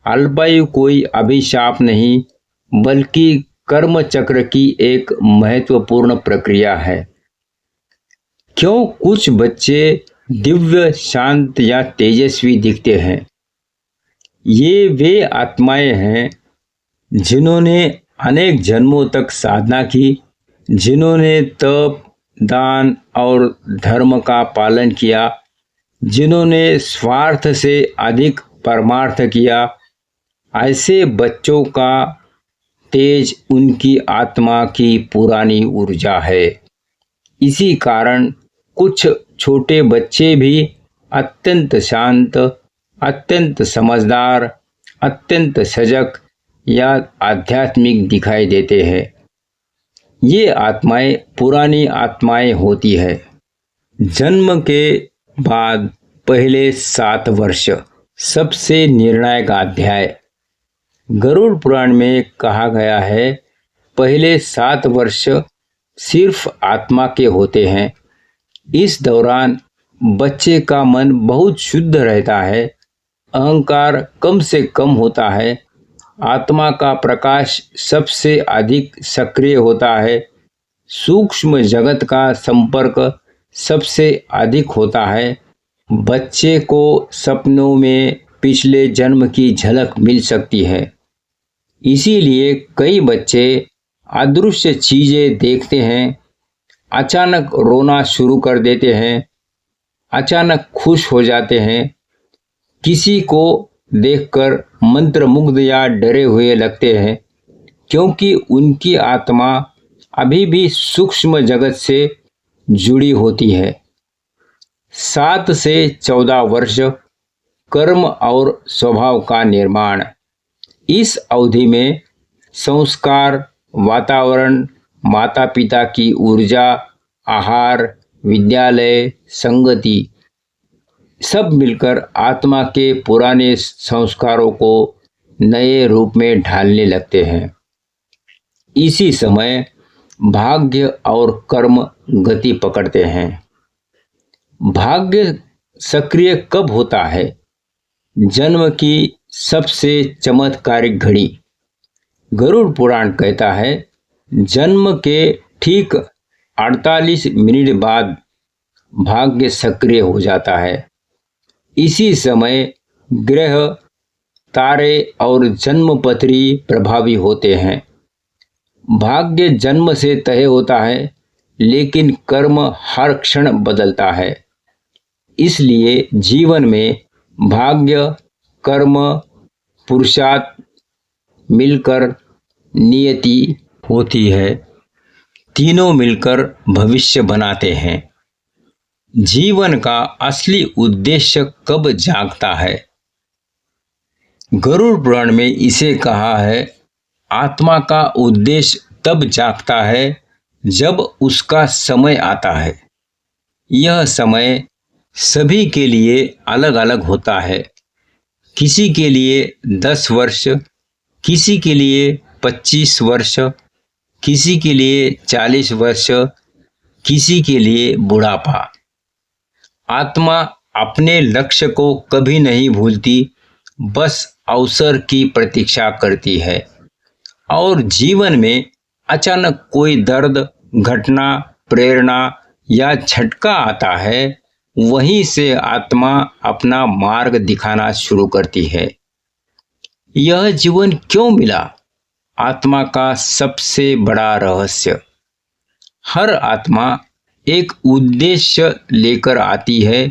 अल्पायु कोई अभिशाप नहीं, बल्कि कर्म चक्र की एक महत्वपूर्ण प्रक्रिया है। क्यों कुछ बच्चे दिव्य, शांत या तेजस्वी दिखते हैं? ये वे आत्माएं हैं जिन्होंने अनेक जन्मों तक साधना की, जिन्होंने तप, दान और धर्म का पालन किया, जिन्होंने स्वार्थ से अधिक परमार्थ किया। ऐसे बच्चों का तेज उनकी आत्मा की पुरानी ऊर्जा है। इसी कारण कुछ छोटे बच्चे भी अत्यंत शांत, अत्यंत समझदार, अत्यंत सजग या आध्यात्मिक दिखाई देते हैं। ये आत्माएं पुरानी आत्माएं होती है। जन्म के बाद पहले 7 वर्ष सबसे निर्णायक अध्याय। गरुड़ पुराण में कहा गया है, पहले 7 वर्ष सिर्फ आत्मा के होते हैं। इस दौरान बच्चे का मन बहुत शुद्ध रहता है, अहंकार कम से कम होता है, आत्मा का प्रकाश सबसे अधिक सक्रिय होता है, सूक्ष्म जगत का संपर्क सबसे अधिक होता है। बच्चे को सपनों में पिछले जन्म की झलक मिल सकती है। इसीलिए कई बच्चे अदृश्य चीजें देखते हैं, अचानक रोना शुरू कर देते हैं, अचानक खुश हो जाते हैं, किसी को देखकर मंत्रमुग्ध या डरे हुए लगते हैं, क्योंकि उनकी आत्मा अभी भी सूक्ष्म जगत से जुड़ी होती है। 7 से 14 वर्ष कर्म और स्वभाव का निर्माण। इस अवधि में संस्कार, वातावरण, माता पिता की ऊर्जा, आहार, विद्यालय, संगति सब मिलकर आत्मा के पुराने संस्कारों को नए रूप में ढालने लगते हैं। इसी समय भाग्य और कर्म गति पकड़ते हैं। भाग्य सक्रिय कब होता है? जन्म की सबसे चमत्कारिक घड़ी। गरुड़ पुराण कहता है, जन्म के ठीक 48 मिनट बाद भाग्य सक्रिय हो जाता है। इसी समय ग्रह, तारे और जन्मपत्री प्रभावी होते हैं। भाग्य जन्म से तय होता है, लेकिन कर्म हर क्षण बदलता है। इसलिए जीवन में भाग्य, कर्म, पुरुषार्थ मिलकर नियति होती है। तीनों मिलकर भविष्य बनाते हैं। जीवन का असली उद्देश्य कब जागता है? गरुड़ पुराण में इसे कहा है, आत्मा का उद्देश्य तब जागता है जब उसका समय आता है। यह समय सभी के लिए अलग अलग होता है। किसी के लिए 10 वर्ष, किसी के लिए 25 वर्ष, किसी के लिए 40 वर्ष, किसी के लिए बुढ़ापा। आत्मा अपने लक्ष्य को कभी नहीं भूलती, बस अवसर की प्रतीक्षा करती है और जीवन में अचानक कोई दर्द, घटना, प्रेरणा या झटका आता है, वहीं से आत्मा अपना मार्ग दिखाना शुरू करती है। यह जीवन क्यों मिला? आत्मा का सबसे बड़ा रहस्य। हर आत्मा एक उद्देश्य लेकर आती है।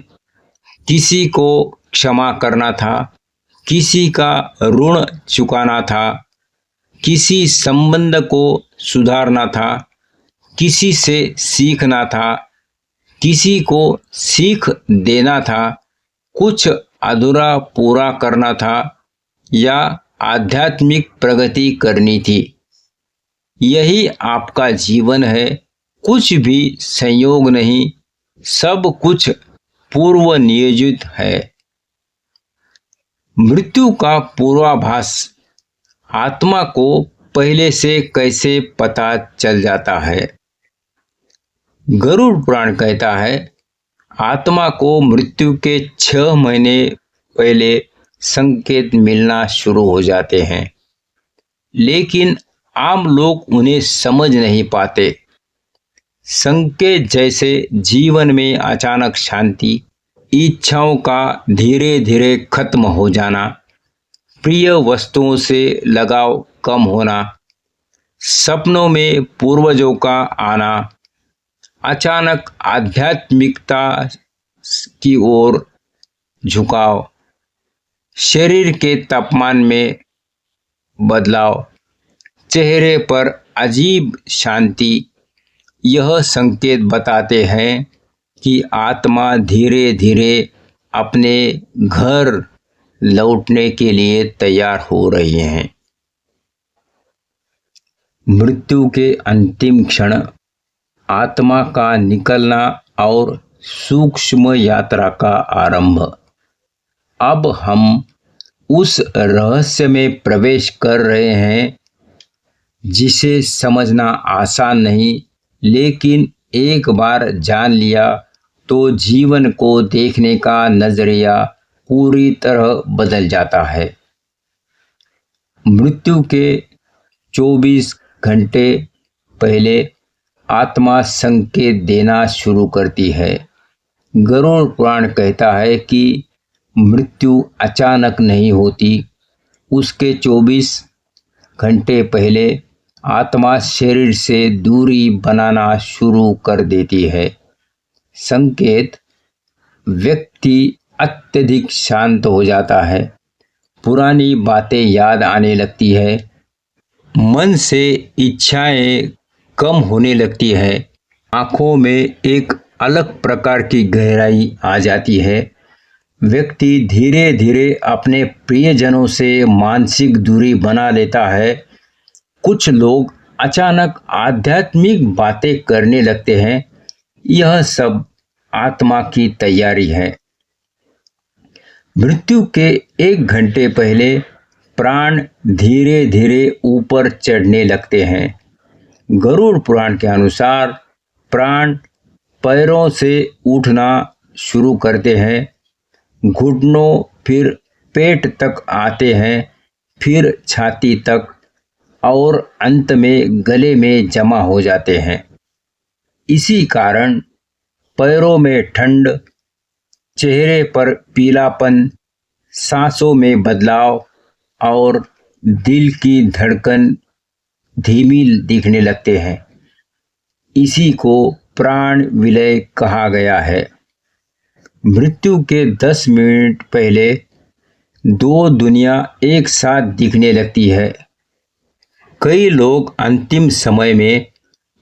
किसी को क्षमा करना था, किसी का ऋण चुकाना था, किसी संबंध को सुधारना था, किसी से सीखना था, किसी को सीख देना था, कुछ अधूरा पूरा करना था या आध्यात्मिक प्रगति करनी थी। यही आपका जीवन है। कुछ भी संयोग नहीं, सब कुछ पूर्व नियोजित है। मृत्यु का पूर्वाभास आत्मा को पहले से कैसे पता चल जाता है? गरुड़ पुराण कहता है, आत्मा को मृत्यु के 6 महीने पहले संकेत मिलना शुरू हो जाते हैं, लेकिन आम लोग उन्हें समझ नहीं पाते। संकेत जैसे जीवन में अचानक शांति, इच्छाओं का धीरे धीरे खत्म हो जाना, प्रिय वस्तुओं से लगाव कम होना, सपनों में पूर्वजों का आना, अचानक आध्यात्मिकता की ओर झुकाव, शरीर के तापमान में बदलाव, चेहरे पर अजीब शांति, यह संकेत बताते हैं कि आत्मा धीरे धीरे अपने घर लौटने के लिए तैयार हो रही है। मृत्यु के अंतिम क्षण, आत्मा का निकलना और सूक्ष्म यात्रा का आरंभ। अब हम उस रहस्य में प्रवेश कर रहे हैं जिसे समझना आसान नहीं, लेकिन एक बार जान लिया तो जीवन को देखने का नजरिया पूरी तरह बदल जाता है। मृत्यु के 24 घंटे पहले आत्मा संकेत देना शुरू करती है। गरुड़ पुराण कहता है कि मृत्यु अचानक नहीं होती। उसके 24 घंटे पहले आत्मा शरीर से दूरी बनाना शुरू कर देती है। संकेत, व्यक्ति अत्यधिक शांत हो जाता है, पुरानी बातें याद आने लगती है, मन से इच्छाएं कम होने लगती है, आंखों में एक अलग प्रकार की गहराई आ जाती है। व्यक्ति धीरे धीरे अपने प्रियजनों से मानसिक दूरी बना लेता है। कुछ लोग अचानक आध्यात्मिक बातें करने लगते हैं। यह सब आत्मा की तैयारी है। मृत्यु के 1 घंटे पहले प्राण धीरे धीरे ऊपर चढ़ने लगते हैं। गरुड़ पुराण के अनुसार प्राण पैरों से उठना शुरू करते हैं, घुटनों फिर पेट तक आते हैं, फिर छाती तक और अंत में गले में जमा हो जाते हैं। इसी कारण पैरों में ठंड, चेहरे पर पीलापन, सांसों में बदलाव और दिल की धड़कन धीमी दिखने लगते हैं। इसी को प्राण विलय कहा गया है। मृत्यु के 10 मिनट पहले 2 दुनिया एक साथ दिखने लगती है। कई लोग अंतिम समय में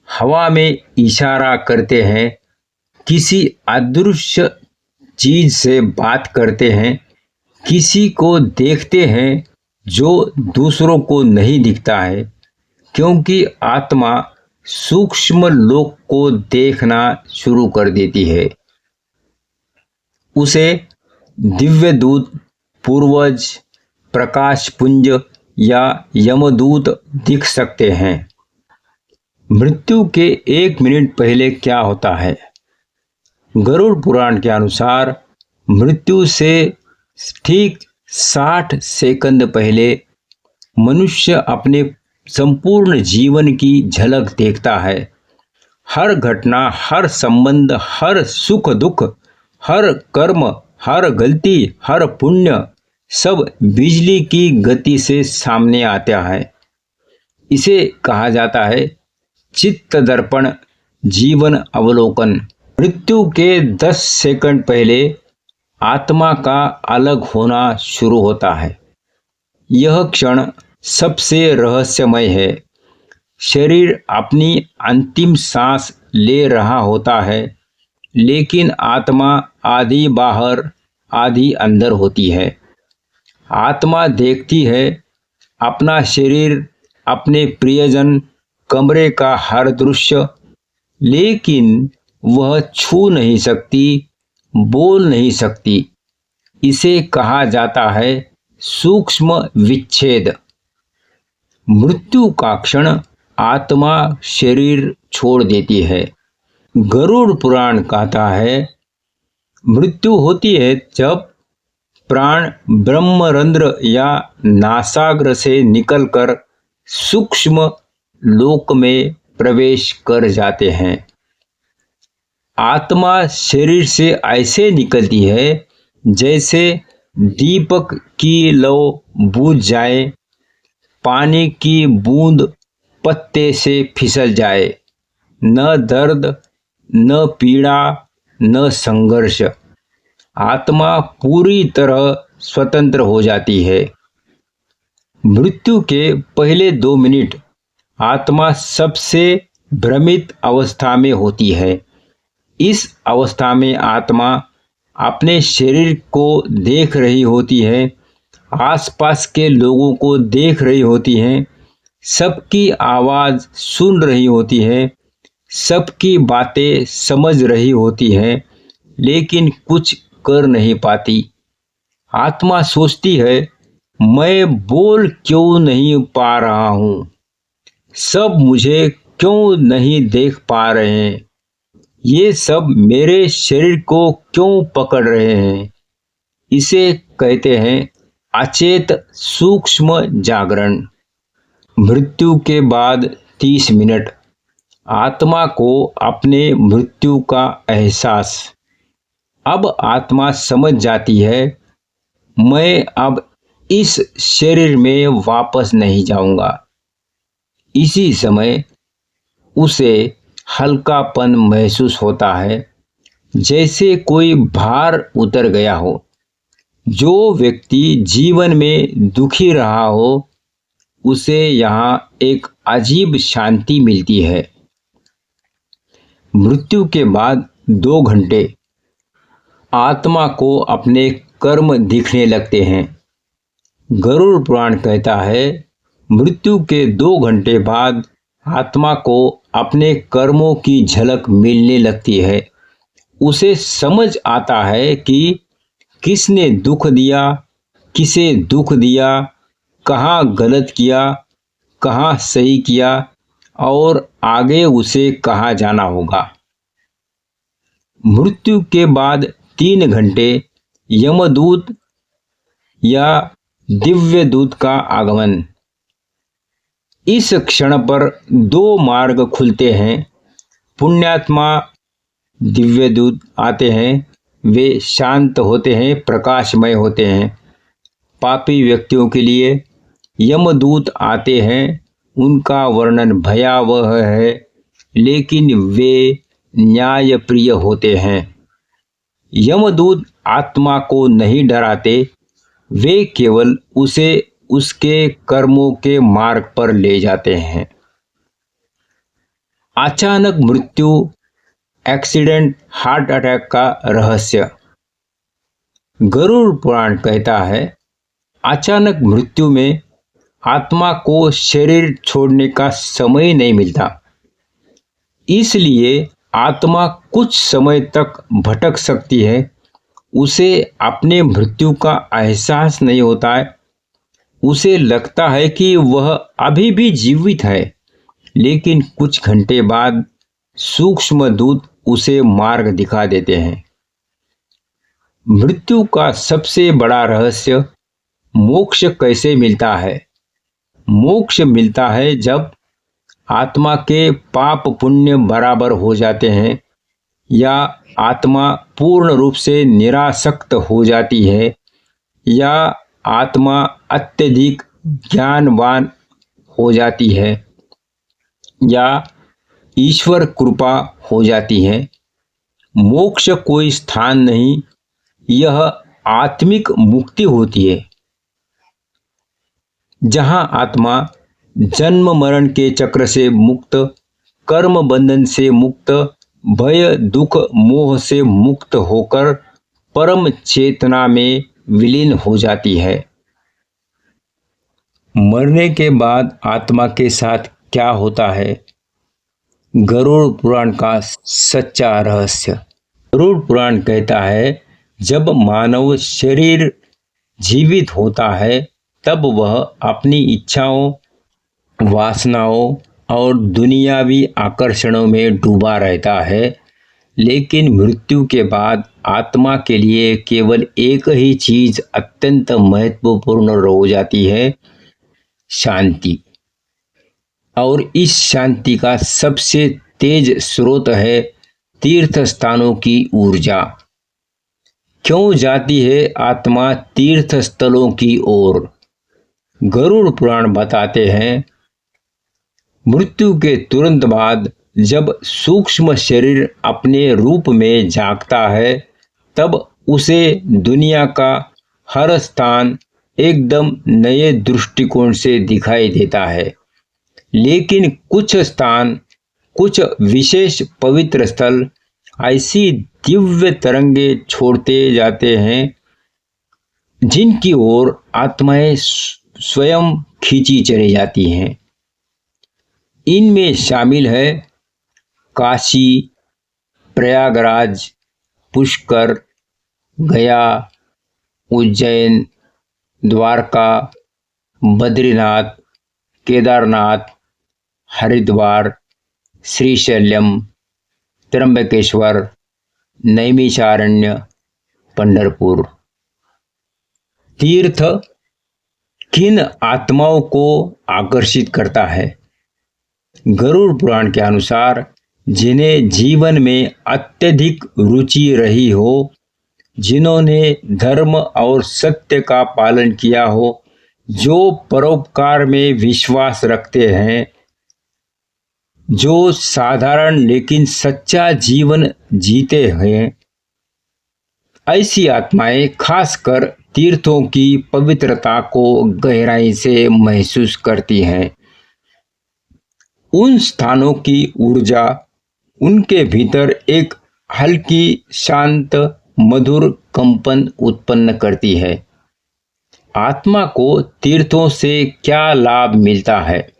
हवा में इशारा करते हैं, किसी अदृश्य चीज से बात करते हैं, किसी को देखते हैं जो दूसरों को नहीं दिखता है, क्योंकि आत्मा सूक्ष्म लोक को देखना शुरू कर देती है। उसे दिव्य दूत, पूर्वज, प्रकाश पुंज या यमदूत दिख सकते हैं। मृत्यु के 1 मिनट पहले क्या होता है? गरुड़ पुराण के अनुसार मृत्यु से ठीक 60 सेकंड पहले मनुष्य अपने संपूर्ण जीवन की झलक देखता है। हर घटना, हर संबंध, हर सुख दुख, हर कर्म, हर गलती, हर पुण्य सब बिजली की गति से सामने आता है। इसे कहा जाता है चित्त दर्पण जीवन अवलोकन। मृत्यु के 10 सेकंड पहले आत्मा का अलग होना शुरू होता है। यह क्षण सबसे रहस्यमय है। शरीर अपनी अंतिम सांस ले रहा होता है, लेकिन आत्मा आधी बाहर आधी अंदर होती है। आत्मा देखती है अपना शरीर, अपने प्रियजन, कमरे का हर दृश्य, लेकिन वह छू नहीं सकती, बोल नहीं सकती। इसे कहा जाता है सूक्ष्म विच्छेद। मृत्यु का क्षण आत्मा शरीर छोड़ देती है। गरुड़ पुराण कहता है मृत्यु होती है जब प्राण ब्रह्मरंध्र या नासाग्र से निकलकर सूक्ष्म लोक में प्रवेश कर जाते हैं। आत्मा शरीर से ऐसे निकलती है जैसे दीपक की लौ बुझ जाए, पानी की बूंद पत्ते से फिसल जाए। न दर्द, न पीड़ा, न संघर्ष। आत्मा पूरी तरह स्वतंत्र हो जाती है। मृत्यु के पहले 2 मिनट आत्मा सबसे भ्रमित अवस्था में होती है। इस अवस्था में आत्मा अपने शरीर को देख रही होती है, आसपास के लोगों को देख रही होती है, सबकी आवाज़ सुन रही होती है, सबकी बातें समझ रही होती है, लेकिन कुछ कर नहीं पाती। आत्मा सोचती है मैं बोल क्यों नहीं पा रहा हूँ, सब मुझे क्यों नहीं देख पा रहे हैं, ये सब मेरे शरीर को क्यों पकड़ रहे हैं। इसे कहते हैं अचेत सूक्ष्म जागरण। मृत्यु के बाद 30 मिनट आत्मा को अपने मृत्यु का एहसास। अब आत्मा समझ जाती है मैं अब इस शरीर में वापस नहीं जाऊंगा। इसी समय उसे हल्कापन महसूस होता है, जैसे कोई भार उतर गया हो। जो व्यक्ति जीवन में दुखी रहा हो उसे यहाँ एक अजीब शांति मिलती है। मृत्यु के बाद 2 घंटे आत्मा को अपने कर्म दिखने लगते हैं। गरुड़ पुराण कहता है मृत्यु के 2 घंटे बाद आत्मा को अपने कर्मों की झलक मिलने लगती है। उसे समझ आता है कि किसने दुख दिया, किसे दुख दिया, कहाँ गलत किया, कहाँ सही किया और आगे उसे कहाँ जाना होगा। मृत्यु के बाद 3 घंटे यमदूत या दिव्य दूत का आगमन। इस क्षण पर 2 मार्ग खुलते हैं। पुण्यात्मा दिव्य दूत आते हैं, वे शांत होते हैं, प्रकाशमय होते हैं। पापी व्यक्तियों के लिए यमदूत आते हैं, उनका वर्णन भयावह है, लेकिन वे न्यायप्रिय होते हैं। यमदूत आत्मा को नहीं डराते, वे केवल उसे उसके कर्मों के मार्ग पर ले जाते हैं। अचानक मृत्यु, एक्सीडेंट, हार्ट अटैक का रहस्य। गरुड़ पुराण कहता है अचानक मृत्यु में आत्मा को शरीर छोड़ने का समय नहीं मिलता, इसलिए आत्मा कुछ समय तक भटक सकती है। उसे अपने मृत्यु का एहसास नहीं होता है। उसे लगता है कि वह अभी भी जीवित है, लेकिन कुछ घंटे बाद सूक्ष्म दूत उसे मार्ग दिखा देते हैं। मृत्यु का सबसे बड़ा रहस्य मोक्ष कैसे मिलता है? मोक्ष मिलता है जब आत्मा के पाप पुण्य बराबर हो जाते हैं, या आत्मा पूर्ण रूप से निरासक्त हो जाती है, या आत्मा अत्यधिक ज्ञानवान हो जाती है, या ईश्वर कृपा हो जाती है। मोक्ष कोई स्थान नहीं, यह आत्मिक मुक्ति होती है, जहां आत्मा जन्म मरण के चक्र से मुक्त, कर्म बंधन से मुक्त, भय दुख मोह से मुक्त होकर परम चेतना में विलीन हो जाती है। मरने के बाद आत्मा के साथ क्या होता है? गरुड़ पुराण का सच्चा रहस्य। गरुड़ पुराण कहता है, जब मानव शरीर जीवित होता है तब वह अपनी इच्छाओं, वासनाओं और दुनियावी आकर्षणों में डूबा रहता है, लेकिन मृत्यु के बाद आत्मा के लिए केवल एक ही चीज अत्यंत महत्वपूर्ण हो जाती है, शांति। और इस शांति का सबसे तेज स्रोत है तीर्थ स्थानों की ऊर्जा। क्यों जाती है आत्मा तीर्थ स्थलों की ओर? गरुड़ पुराण बताते हैं, मृत्यु के तुरंत बाद जब सूक्ष्म शरीर अपने रूप में जागता है, तब उसे दुनिया का हर स्थान एकदम नए दृष्टिकोण से दिखाई देता है। लेकिन कुछ स्थान, कुछ विशेष पवित्र स्थल ऐसी दिव्य तरंगे छोड़ते जाते हैं जिनकी ओर आत्माएं स्वयं खींची चली जाती हैं। इनमें शामिल है काशी, प्रयागराज, पुष्कर, गया, उज्जैन, द्वारका, बद्रीनाथ, केदारनाथ, हरिद्वार, श्रीशैल्यम, त्र्यंबकेश्वर, नैमिषारण्य, पंढरपुर। तीर्थ किन आत्माओं को आकर्षित करता है? गरुड़ पुराण के अनुसार, जिन्हें जीवन में अत्यधिक रुचि रही हो, जिन्होंने धर्म और सत्य का पालन किया हो, जो परोपकार में विश्वास रखते हैं, जो साधारण लेकिन सच्चा जीवन जीते हैं, ऐसी आत्माएं खासकर तीर्थों की पवित्रता को गहराई से महसूस करती हैं। उन स्थानों की ऊर्जा उनके भीतर एक हल्की, शांत, मधुर कंपन उत्पन्न करती है। आत्मा को तीर्थों से क्या लाभ मिलता है?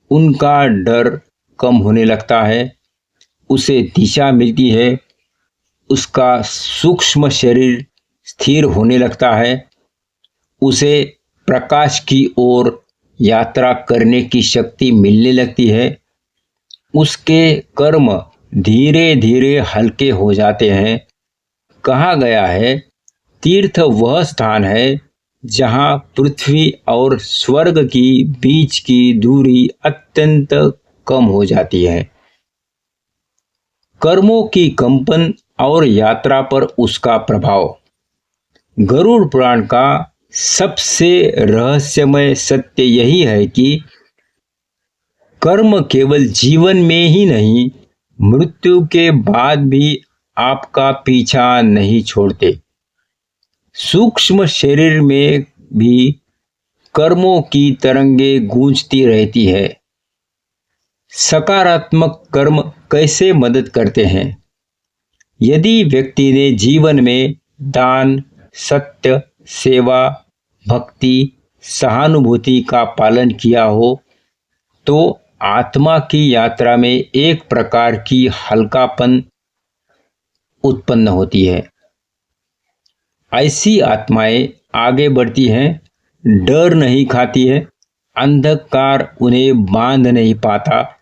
उनका डर कम होने लगता है, उसे दिशा मिलती है, उसका सूक्ष्म शरीर स्थिर होने लगता है, उसे प्रकाश की ओर यात्रा करने की शक्ति मिलने लगती है, उसके कर्म धीरे धीरे हल्के हो जाते हैं। कहा गया है, तीर्थ वह स्थान है जहां पृथ्वी और स्वर्ग की बीच की दूरी अत्यंत कम हो जाती है। कर्मों की कंपन और यात्रा पर उसका प्रभाव। गरुड़ पुराण का सबसे रहस्यमय सत्य यही है कि कर्म केवल जीवन में ही नहीं, मृत्यु के बाद भी आपका पीछा नहीं छोड़ते। सूक्ष्म शरीर में भी कर्मों की तरंगे गूंजती रहती है। सकारात्मक कर्म कैसे मदद करते हैं? यदि व्यक्ति ने जीवन में दान, सत्य, सेवा, भक्ति, सहानुभूति का पालन किया हो, तो आत्मा की यात्रा में एक प्रकार की हल्कापन उत्पन्न होती है। ऐसी आत्माएं आगे बढ़ती हैं, डर नहीं खाती है, अंधकार उन्हें बांध नहीं पाता,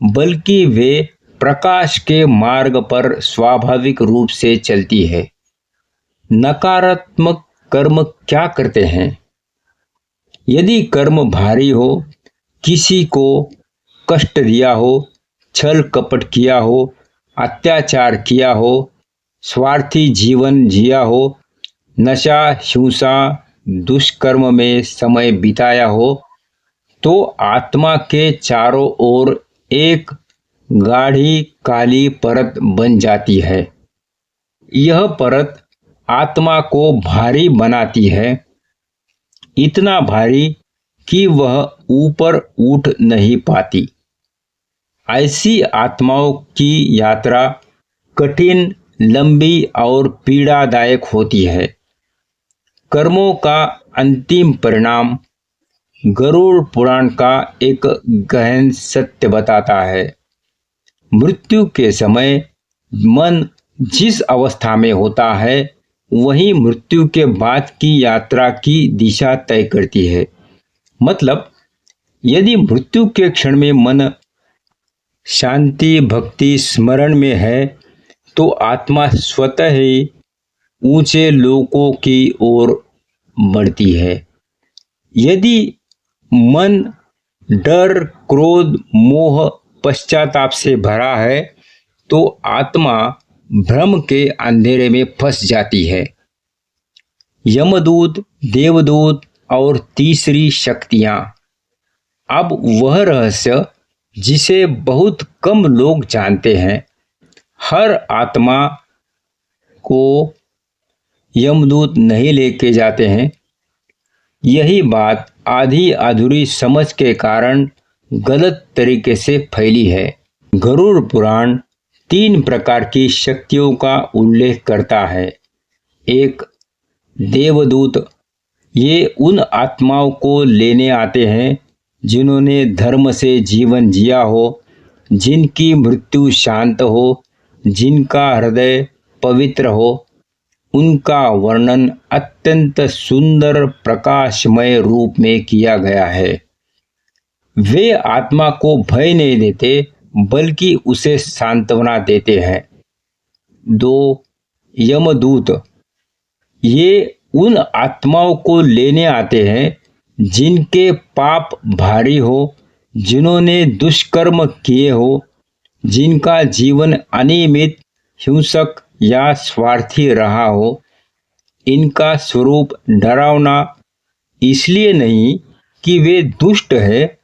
बल्कि वे प्रकाश के मार्ग पर स्वाभाविक रूप से चलती है। नकारात्मक कर्म क्या करते हैं। यदि कर्म भारी हो, किसी को कष्ट दिया हो, छल कपट किया हो, अत्याचार किया हो, स्वार्थी जीवन जिया हो, नशा हिंसा दुष्कर्म में समय बिताया हो, तो आत्मा के चारों ओर एक गाढ़ी काली परत बन जाती है। यह परत आत्मा को भारी बनाती है, इतना भारी कि वह ऊपर उठ नहीं पाती। ऐसी आत्माओं की यात्रा कठिन, लंबी और पीड़ादायक होती है। कर्मों का अंतिम परिणाम गरुड़ पुराण का एक गहन सत्य बताता है। मृत्यु के समय मन जिस अवस्था में होता है, वही मृत्यु के बाद की यात्रा की दिशा तय करती है। मतलब यदि मृत्यु के क्षण में मन शांति, भक्ति, स्मरण में है, तो आत्मा स्वतः ही ऊंचे लोकों की ओर बढ़ती है। यदि मन डर, क्रोध, मोह, पश्चाताप से भरा है, तो आत्मा भ्रम के अंधेरे में फंस जाती है। यमदूत, देवदूत और तीसरी शक्तियां। अब वह रहस्य जिसे बहुत कम लोग जानते हैं। हर आत्मा को यमदूत नहीं लेके जाते हैं। यही बात आधी अधूरी समझ के कारण गलत तरीके से फैली है। गरुड़ पुराण 3 प्रकार की शक्तियों का उल्लेख करता है। एक, देवदूत। ये उन आत्माओं को लेने आते हैं जिन्होंने धर्म से जीवन जिया हो, जिनकी मृत्यु शांत हो, जिनका हृदय पवित्र हो। उनका वर्णन अत्यंत सुंदर प्रकाशमय रूप में किया गया है। वे आत्मा को भय नहीं देते, बल्कि उसे सांत्वना देते हैं। 2, यमदूत। ये उन आत्माओं को लेने आते हैं जिनके पाप भारी हो, जिन्होंने दुष्कर्म किए हो, जिनका जीवन अनियमित, हिंसक या स्वार्थी रहा हो। इनका स्वरूप डरावना इसलिए नहीं कि वे दुष्ट है,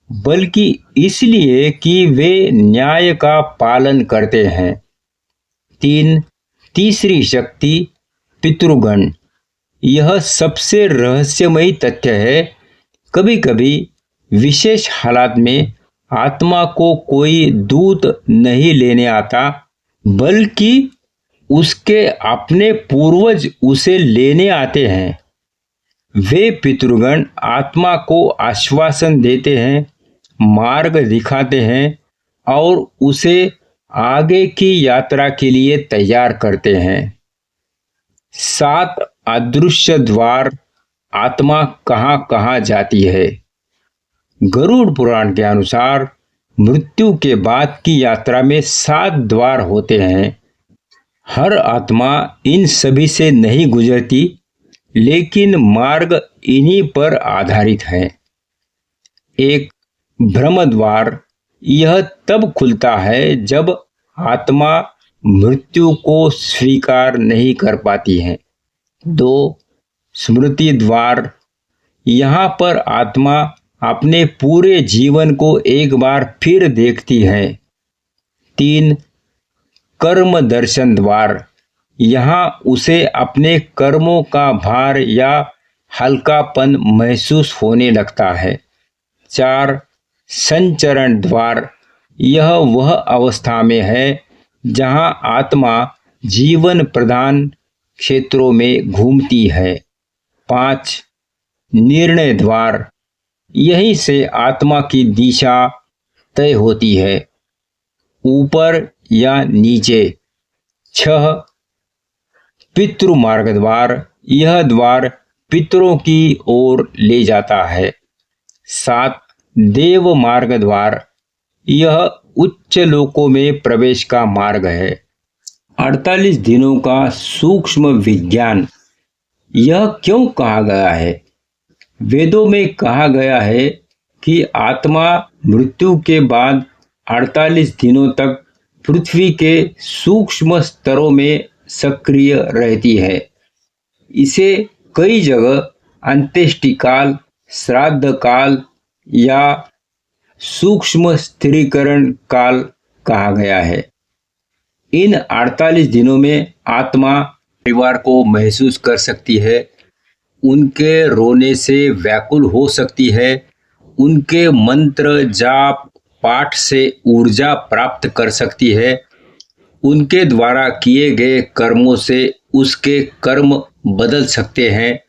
बल्कि इसलिए कि वे न्याय का पालन करते हैं। 3, तीसरी शक्ति, पितृगण। यह सबसे रहस्यमयी तथ्य है। कभी कभी विशेष हालात में आत्मा को कोई दूत नहीं लेने आता, बल्कि उसके अपने पूर्वज उसे लेने आते हैं। वे पितृगण आत्मा को आश्वासन देते हैं, मार्ग दिखाते हैं और उसे आगे की यात्रा के लिए तैयार करते हैं। 7, अदृश्य द्वार। आत्मा कहाँ कहाँ जाती है। गरुड़ पुराण के अनुसार मृत्यु के बाद की यात्रा में 7 द्वार होते हैं। हर आत्मा इन सभी से नहीं गुजरती, लेकिन मार्ग इन्हीं पर आधारित है। 1, ब्रह्म द्वार। यह तब खुलता है जब आत्मा मृत्यु को स्वीकार नहीं कर पाती है। 2, स्मृति द्वार। यहाँ पर आत्मा अपने पूरे जीवन को एक बार फिर देखती है। 3, कर्म दर्शन द्वार। यहाँ उसे अपने कर्मों का भार या हल्कापन महसूस होने लगता है। 4, संचरण द्वार। यह वह अवस्था में है जहाँ आत्मा जीवन प्रधान क्षेत्रों में घूमती है। 5, निर्णय द्वार। यहीं से आत्मा की दिशा तय होती है, ऊपर या नीचे। 6, पितृ मार्ग द्वार। यह द्वार पितरों की ओर ले जाता है। 7, देव मार्ग द्वार। यह उच्च लोकों में प्रवेश का मार्ग है। 48 दिनों का सूक्ष्म विज्ञान। यह क्यों कहा गया है? वेदों में कहा गया है कि आत्मा मृत्यु के बाद 48 दिनों तक पृथ्वी के सूक्ष्म स्तरों में सक्रिय रहती है। इसे कई जगह अंत्येष्टि काल, श्राद्ध काल या सूक्ष्म स्थिरीकरण काल कहा गया है। इन 48 दिनों में आत्मा परिवार को महसूस कर सकती है, उनके रोने से व्याकुल हो सकती है, उनके मंत्र जाप पाठ से ऊर्जा प्राप्त कर सकती है, उनके द्वारा किए गए कर्मों से उसके कर्म बदल सकते हैं,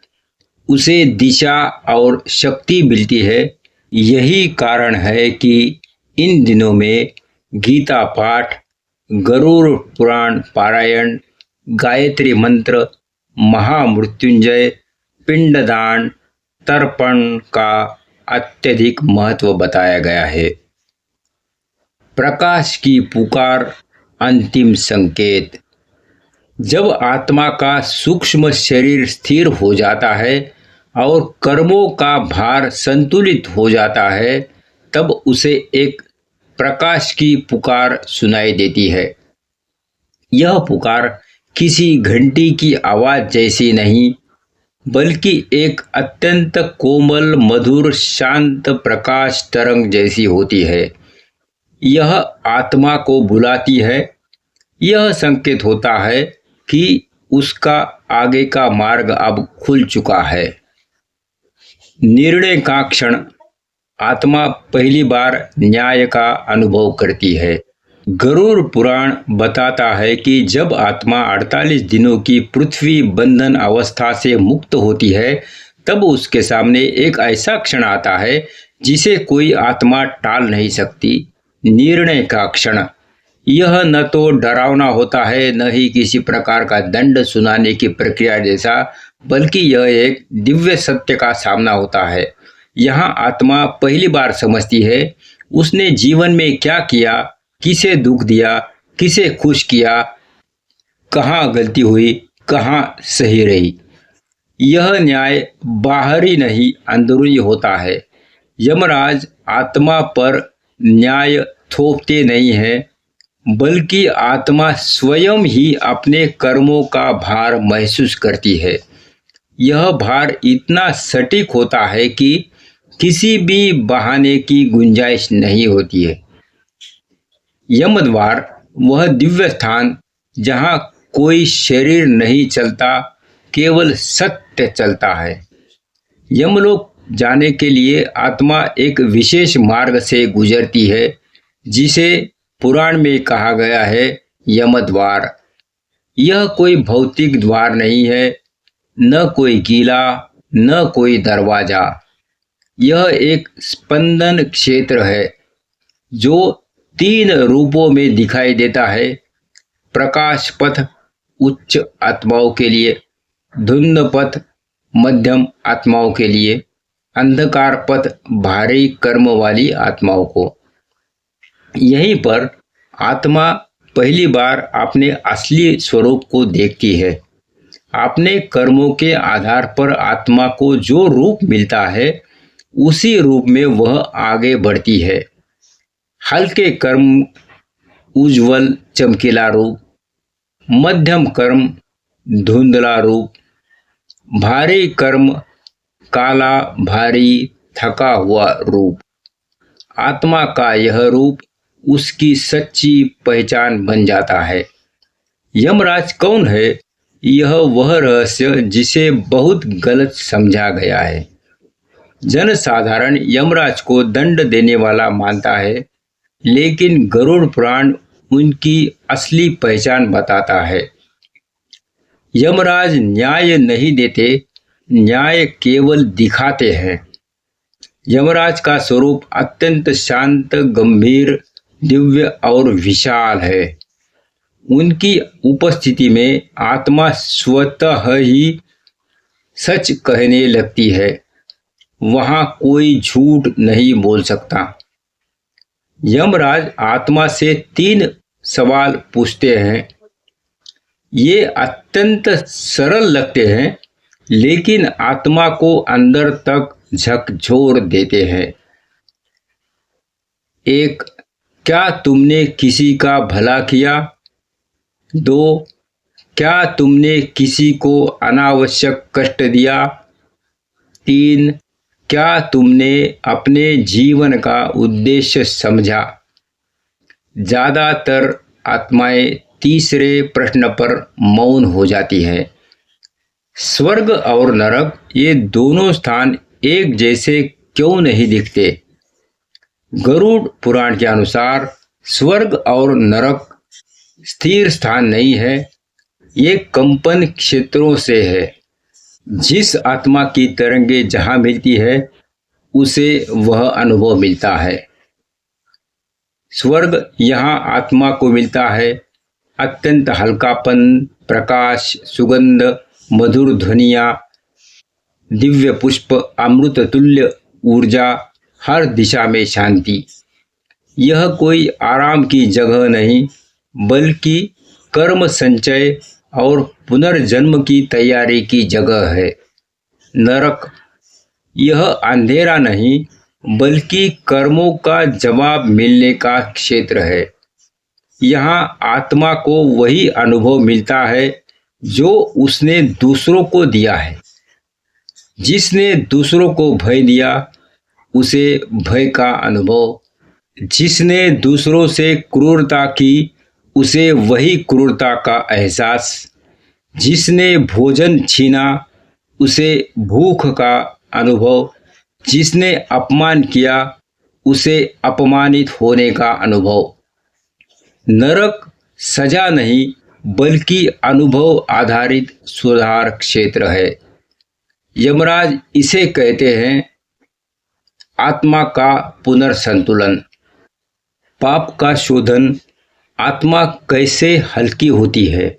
उसे दिशा और शक्ति मिलती है। यही कारण है कि इन दिनों में गीता पाठ, गरुड़ पुराण पारायण, गायत्री मंत्र, महामृत्युंजय, पिंडदान, तर्पण का अत्यधिक महत्व बताया गया है। प्रकाश की पुकार, अंतिम संकेत। जब आत्मा का सूक्ष्म शरीर स्थिर हो जाता है और कर्मों का भार संतुलित हो जाता है, तब उसे एक प्रकाश की पुकार सुनाई देती है। यह पुकार किसी घंटी की आवाज जैसी नहीं, बल्कि एक अत्यंत कोमल, मधुर, शांत प्रकाश तरंग जैसी होती है। यह आत्मा को बुलाती है। यह संकेत होता है कि उसका आगे का मार्ग अब खुल चुका है। निर्णय का क्षण। आत्मा पहली बार न्याय का अनुभव करती है। गरुड़ पुराण बताता है कि जब आत्मा 48 दिनों की पृथ्वी बंधन अवस्था से मुक्त होती है, तब उसके सामने एक ऐसा क्षण आता है जिसे कोई आत्मा टाल नहीं सकती। निर्णय का क्षण। यह न तो डरावना होता है, न ही किसी प्रकार का दंड सुनाने की प्रक्रिया जैसा, बल्कि यह एक दिव्य सत्य का सामना होता है। यहाँ आत्मा पहली बार समझती है उसने जीवन में क्या किया, किसे दुख दिया, किसे खुश किया, कहाँ गलती हुई, कहाँ सही रही। यह न्याय बाहरी नहीं, अंदरूनी होता है। यमराज आत्मा पर न्याय थोपते नहीं है, बल्कि आत्मा स्वयं ही अपने कर्मों का भार महसूस करती है। यह भार इतना सटीक होता है कि किसी भी बहाने की गुंजाइश नहीं होती है। यमद्वार वह दिव्य स्थान जहाँ कोई शरीर नहीं चलता, केवल सत्य चलता है। यमलोक जाने के लिए आत्मा एक विशेष मार्ग से गुजरती है, जिसे पुराण में कहा गया है यमद्वार। यह कोई भौतिक द्वार नहीं है, न कोई किला, न कोई दरवाजा। यह एक स्पंदन क्षेत्र है जो 3 रूपों में दिखाई देता है। प्रकाश पथ उच्च आत्माओं के लिए, धुंध पथ मध्यम आत्माओं के लिए, अंधकार पथ भारी कर्म वाली आत्माओं को। यहीं पर आत्मा पहली बार अपने असली स्वरूप को देखती है। अपने कर्मों के आधार पर आत्मा को जो रूप मिलता है, उसी रूप में वह आगे बढ़ती है। हल्के कर्म उज्जवल चमकीला रूप, मध्यम कर्म धुंधला रूप, भारी कर्म काला भारी थका हुआ रूप। आत्मा का यह रूप उसकी सच्ची पहचान बन जाता है। यमराज कौन है? यह वह रहस्य जिसे बहुत गलत समझा गया है। जनसाधारण यमराज को दंड देने वाला मानता है, लेकिन गरुड़ पुराण उनकी असली पहचान बताता है। यमराज न्याय नहीं देते, न्याय केवल दिखाते हैं। यमराज का स्वरूप अत्यंत शांत, गंभीर, दिव्य और विशाल है। उनकी उपस्थिति में आत्मा स्वतः ही सच कहने लगती है। वहां कोई झूठ नहीं बोल सकता। यमराज आत्मा से 3 सवाल पूछते हैं। ये अत्यंत सरल लगते हैं, लेकिन आत्मा को अंदर तक झकझोर देते हैं। 1. क्या तुमने किसी का भला किया? 2. क्या तुमने किसी को अनावश्यक कष्ट दिया? 3. क्या तुमने अपने जीवन का उद्देश्य समझा? ज़्यादातर आत्माएं तीसरे प्रश्न पर मौन हो जाती हैं। स्वर्ग और नरक ये दोनों स्थान एक जैसे क्यों नहीं दिखते? गरुड़ पुराण के अनुसार स्वर्ग और नरक स्थिर स्थान नहीं है, ये कंपन क्षेत्रों से है। जिस आत्मा की तरंगे जहाँ मिलती है उसे वह अनुभव मिलता है। स्वर्ग यहाँ आत्मा को मिलता है अत्यंत हल्कापन, प्रकाश, सुगंध, मधुर ध्वनियाँ, दिव्य पुष्प, अमृत तुल्य ऊर्जा, हर दिशा में शांति। यह कोई आराम की जगह नहीं, बल्कि कर्म संचय और पुनर्जन्म की तैयारी की जगह है। नरक यह अंधेरा नहीं, बल्कि कर्मों का जवाब मिलने का क्षेत्र है। यहाँ आत्मा को वही अनुभव मिलता है जो उसने दूसरों को दिया है। जिसने दूसरों को भय दिया उसे भय का अनुभव, जिसने दूसरों से क्रूरता की उसे वही क्रूरता का एहसास, जिसने भोजन छीना उसे भूख का अनुभव, जिसने अपमान किया उसे अपमानित होने का अनुभव। नरक सजा नहीं, बल्कि अनुभव आधारित सुधार क्षेत्र है। यमराज इसे कहते हैं आत्मा का पुनर्संतुलन। पाप का शोधन। आत्मा कैसे हल्की होती है?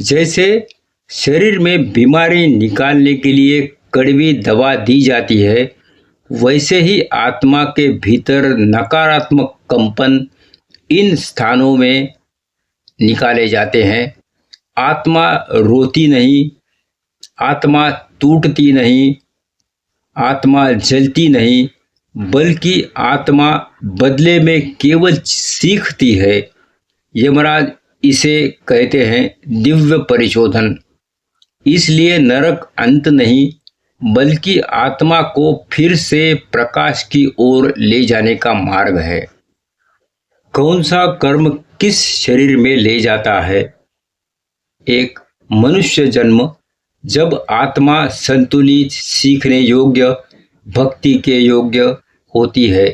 जैसे शरीर में बीमारी निकालने के लिए कड़वी दवा दी जाती है, वैसे ही आत्मा के भीतर नकारात्मक कंपन इन स्थानों में निकाले जाते हैं। आत्मा रोती नहीं, आत्मा टूटती नहीं, आत्मा जलती नहीं, बल्कि आत्मा बदले में केवल सीखती है। यमराज इसे कहते हैं दिव्य परिशोधन। इसलिए नरक अंत नहीं, बल्कि आत्मा को फिर से प्रकाश की ओर ले जाने का मार्ग है। कौन सा कर्म किस शरीर में ले जाता है? 1. मनुष्य जन्म, जब आत्मा संतुलित, सीखने योग्य, भक्ति के योग्य होती है।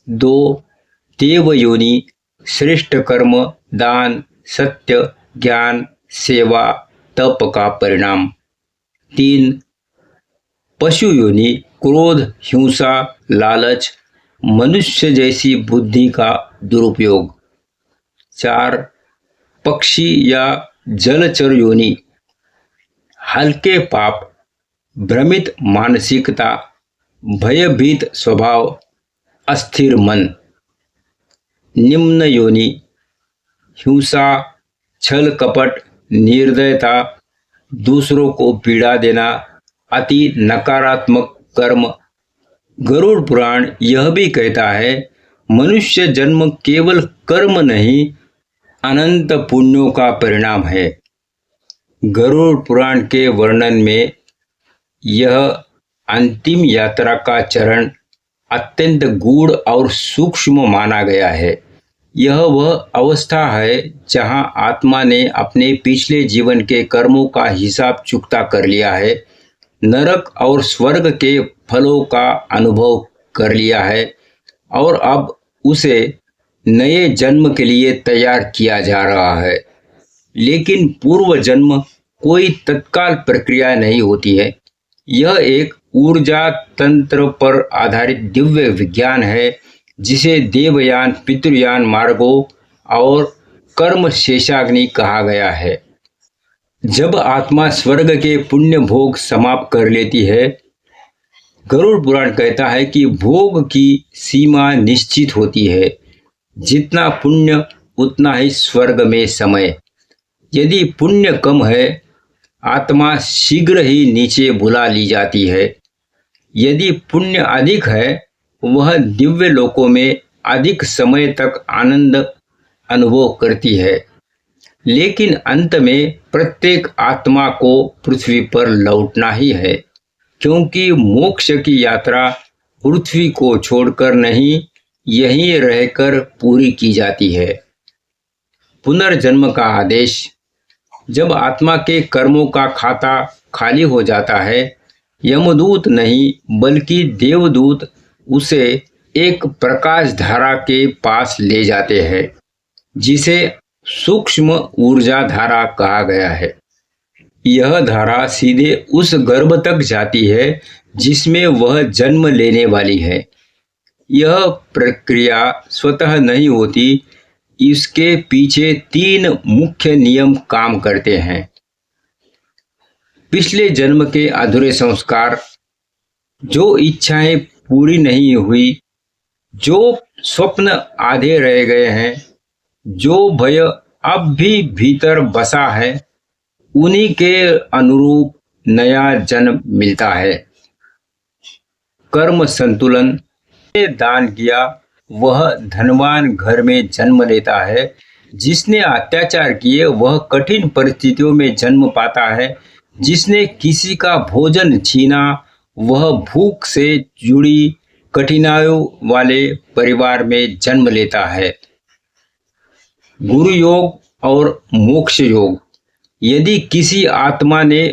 2. देव योनि, श्रेष्ठ कर्म, दान, सत्य, ज्ञान, सेवा, तप का परिणाम। 3. पशु योनि, क्रोध, हिंसा, लालच, मनुष्य जैसी बुद्धि का दुरुपयोग। 4. पक्षी या जलचर योनि, हल्के पाप, भ्रमित मानसिकता, भयभीत स्वभाव, अस्थिर मन। निम्न योनि, हिंसा, छल कपट, निर्दयता, दूसरों को पीड़ा देना, अति नकारात्मक कर्म। गरुड़ पुराण यह भी कहता है मनुष्य जन्म केवल कर्म नहीं, अनंत पुण्यों का परिणाम है। गरुड़ पुराण के वर्णन में यह अंतिम यात्रा का चरण अत्यंत गूढ़ और सूक्ष्म माना गया है। यह वह अवस्था है जहां आत्मा ने अपने पिछले जीवन के कर्मों का हिसाब चुकता कर लिया है, नरक और स्वर्ग के फलों का अनुभव कर लिया है और अब उसे नए जन्म के लिए तैयार किया जा रहा है। लेकिन पूर्व जन्म कोई तत्काल प्रक्रिया नहीं होती है। यह एक ऊर्जा तंत्र पर आधारित दिव्य विज्ञान है जिसे देवयान, पितृयान मार्गों और कर्म शेषाग्नि कहा गया है। जब आत्मा स्वर्ग के पुण्य भोग समाप्त कर लेती है, गरुड़ पुराण कहता है कि भोग की सीमा निश्चित होती है। जितना पुण्य उतना ही स्वर्ग में समय। यदि पुण्य कम है आत्मा शीघ्र ही नीचे बुला ली जाती है। यदि पुण्य अधिक है, वह दिव्य लोकों में अधिक समय तक आनंद अनुभव करती है, लेकिन अंत में प्रत्येक आत्मा को पृथ्वी पर लौटना ही है, क्योंकि मोक्ष की यात्रा पृथ्वी को छोड़कर नहीं, यहीं रहकर पूरी की जाती है। पुनर्जन्म का आदेश। जब आत्मा के कर्मों का खाता खाली हो जाता है, यमदूत नहीं बल्कि देवदूत उसे एक प्रकाश धारा के पास ले जाते हैं, जिसे सूक्ष्म ऊर्जा धारा कहा गया है। यह धारा सीधे उस गर्भ तक जाती है जिसमें वह जन्म लेने वाली है। यह प्रक्रिया स्वतः नहीं होती, इसके पीछे 3 मुख्य नियम काम करते हैं। पिछले जन्म के अधूरे संस्कार, जो इच्छाएं पूरी नहीं हुई, जो स्वप्न आधे रह गए हैं, जो भय अब भी भीतर बसा है, उन्हीं के अनुरूप नया जन्म मिलता है। कर्म संतुलन। दान किया वह धनवान घर में जन्म लेता है, जिसने अत्याचार किए वह कठिन परिस्थितियों में जन्म पाता है, जिसने किसी का भोजन छीना वह भूख से जुड़ी कठिनाइयों वाले परिवार में जन्म लेता है। गुरु योग और मोक्ष योग। यदि किसी आत्मा ने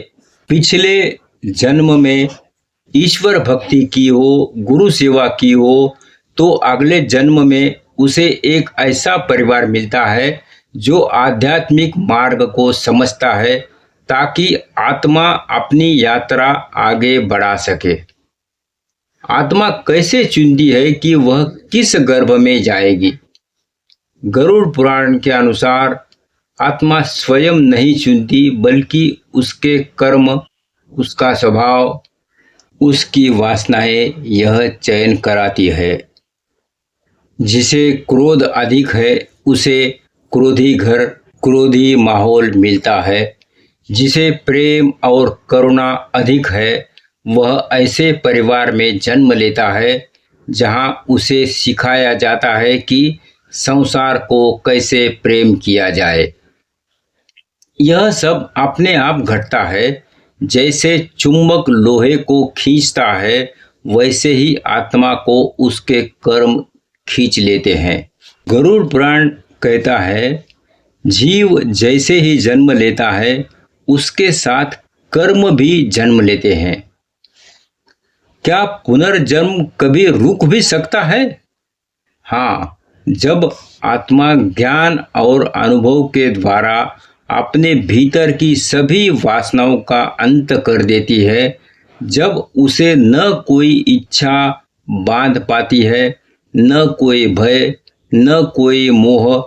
पिछले जन्म में ईश्वर भक्ति की हो, गुरु सेवा की हो, तो अगले जन्म में उसे एक ऐसा परिवार मिलता है जो आध्यात्मिक मार्ग को समझता है, ताकि आत्मा अपनी यात्रा आगे बढ़ा सके। आत्मा कैसे चुनती है कि वह किस गर्भ में जाएगी? गरुड़ पुराण के अनुसार आत्मा स्वयं नहीं चुनती, बल्कि उसके कर्म, उसका स्वभाव, उसकी वासनाएं यह चयन कराती है। जिसे क्रोध अधिक है उसे क्रोधी घर, क्रोधी माहौल मिलता है। जिसे प्रेम और करुणा अधिक है वह ऐसे परिवार में जन्म लेता है जहां उसे सिखाया जाता है कि संसार को कैसे प्रेम किया जाए। यह सब अपने आप घटता है। जैसे चुंबक लोहे को खींचता है, वैसे ही आत्मा को उसके कर्म खींच लेते हैं। गरुड़ पुराण कहता है, जीव जैसे ही जन्म लेता है उसके साथ कर्म भी जन्म लेते हैं। क्या पुनर्जन्म कभी रुक भी सकता है? हाँ, जब आत्मा ज्ञान और अनुभव के द्वारा अपने भीतर की सभी वासनाओं का अंत कर देती है, जब उसे न कोई इच्छा बांध पाती है, न कोई भय, न कोई मोह,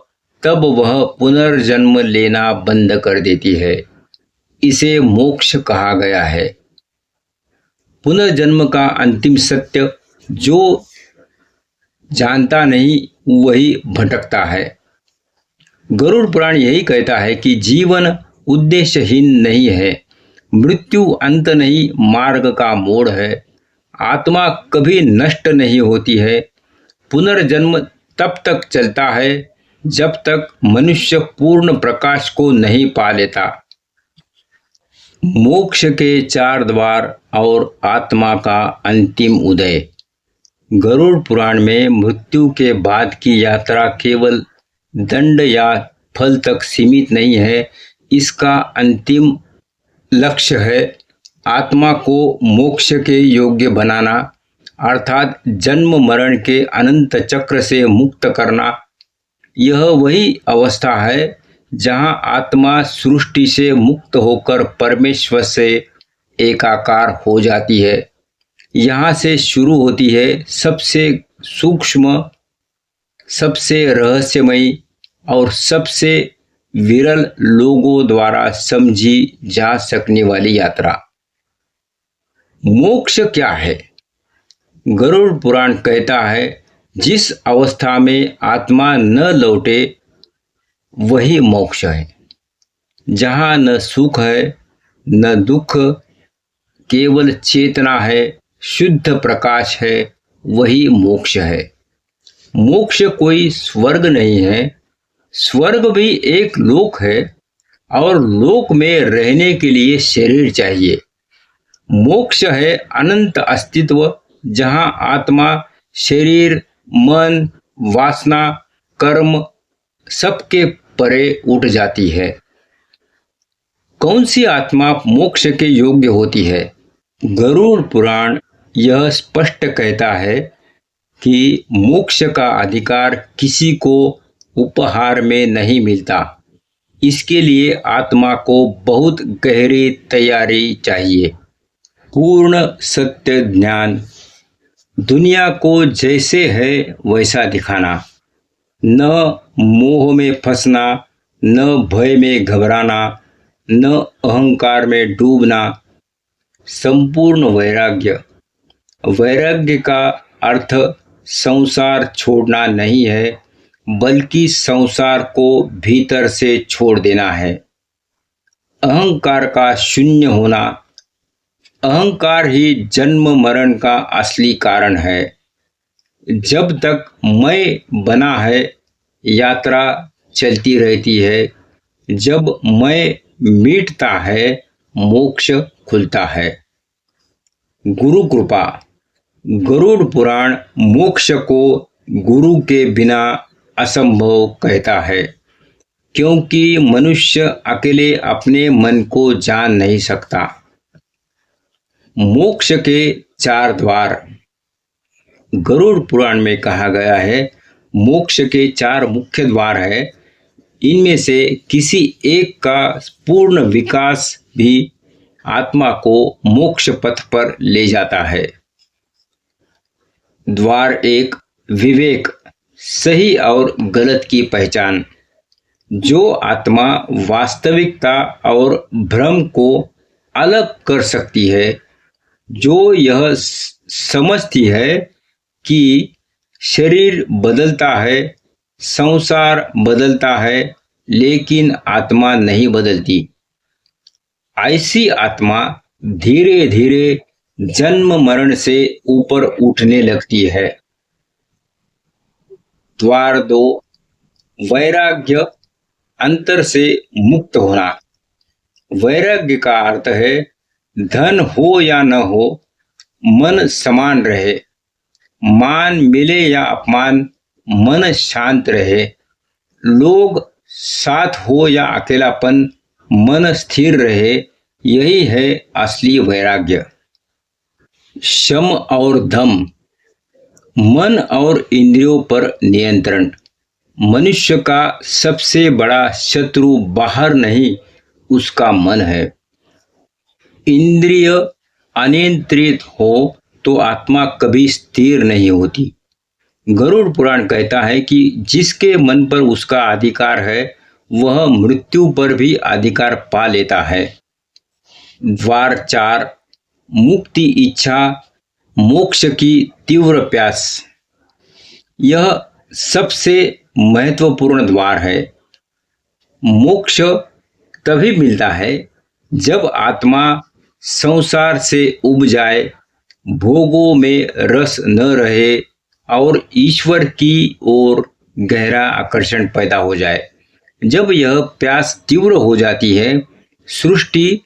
तब वह पुनर्जन्म लेना बंद कर देती है। इसे मोक्ष कहा गया है। पुनर्जन्म का अंतिम सत्य जो जानता नहीं वही भटकता है। गरुड़ पुराण यही कहता है कि जीवन उद्देश्यहीन नहीं है, मृत्यु अंत नहीं मार्ग का मोड़ है, आत्मा कभी नष्ट नहीं होती है। पुनर्जन्म तब तक चलता है जब तक मनुष्य पूर्ण प्रकाश को नहीं पा लेता। मोक्ष के 4 द्वार और आत्मा का अंतिम उदय। गरुड़ पुराण में मृत्यु के बाद की यात्रा केवल दंड या फल तक सीमित नहीं है। इसका अंतिम लक्ष्य है आत्मा को मोक्ष के योग्य बनाना, अर्थात जन्म मरण के अनंत चक्र से मुक्त करना। यह वही अवस्था है जहां आत्मा सृष्टि से मुक्त होकर परमेश्वर से एकाकार हो जाती है। यहाँ से शुरू होती है सबसे सूक्ष्म, सबसे रहस्यमयी और सबसे विरल लोगों द्वारा समझी जा सकने वाली यात्रा। मोक्ष क्या है? गरुड़ पुराण कहता है, जिस अवस्था में आत्मा न लौटे वही मोक्ष है, जहाँ न सुख है न दुख, केवल चेतना है, शुद्ध प्रकाश है, वही मोक्ष है। मोक्ष कोई स्वर्ग नहीं है, स्वर्ग भी एक लोक है और लोक में रहने के लिए शरीर चाहिए। मोक्ष है अनंत अस्तित्व, जहां आत्मा शरीर, मन, वासना, कर्म सबके परे उठ जाती है। कौन सी आत्मा मोक्ष के योग्य होती है? गरुड़ पुराण यह स्पष्ट कहता है कि मोक्ष का अधिकार किसी को उपहार में नहीं मिलता। इसके लिए आत्मा को बहुत गहरी तैयारी चाहिए। पूर्ण सत्य ज्ञान, दुनिया को जैसे है वैसा दिखाना, न मोह में फंसना, न भय में घबराना, न अहंकार में डूबना। संपूर्ण वैराग्य, वैराग्य का अर्थ संसार छोड़ना नहीं है, बल्कि संसार को भीतर से छोड़ देना है। अहंकार का शून्य होना, अहंकार ही जन्म मरण का असली कारण है। जब तक मैं बना है, यात्रा चलती रहती है। जब मैं मिटता है, मोक्ष खुलता है। गुरु कृपा, गरुड़ पुराण मोक्ष को गुरु के बिना असंभव कहता है, क्योंकि मनुष्य अकेले अपने मन को जान नहीं सकता। मोक्ष के 4 द्वार, गरुड़ पुराण में कहा गया है, मोक्ष के 4 मुख्य द्वार है। इनमें से किसी एक का पूर्ण विकास भी आत्मा को मोक्ष पथ पर ले जाता है। द्वार 1, विवेक, सही और गलत की पहचान। जो आत्मा वास्तविकता और भ्रम को अलग कर सकती है, जो यह समझती है कि शरीर बदलता है, संसार बदलता है, लेकिन आत्मा नहीं बदलती, ऐसी आत्मा धीरे धीरे जन्म मरण से ऊपर उठने लगती है। द्वार 2, वैराग्य, अंतर से मुक्त होना। वैराग्य का अर्थ है धन हो या न हो, मन समान रहे, मान मिले या अपमान, मन शांत रहे, लोग साथ हो या अकेलापन, मन स्थिर रहे। यही है असली वैराग्य। शम और दम, मन और इंद्रियों पर नियंत्रण। मनुष्य का सबसे बड़ा शत्रु बाहर नहीं, उसका मन है। इंद्रिय अनियंत्रित हो तो आत्मा कभी स्थिर नहीं होती। गरुड़ पुराण कहता है कि जिसके मन पर उसका अधिकार है, वह मृत्यु पर भी अधिकार पा लेता है। द्वार 4, मुक्ति इच्छा, मोक्ष की तीव्र प्यास। यह सबसे महत्वपूर्ण द्वार है। मोक्ष तभी मिलता है जब आत्मा संसार से उब जाए, भोगों में रस न रहे और ईश्वर की ओर गहरा आकर्षण पैदा हो जाए। जब यह प्यास तीव्र हो जाती है, सृष्टि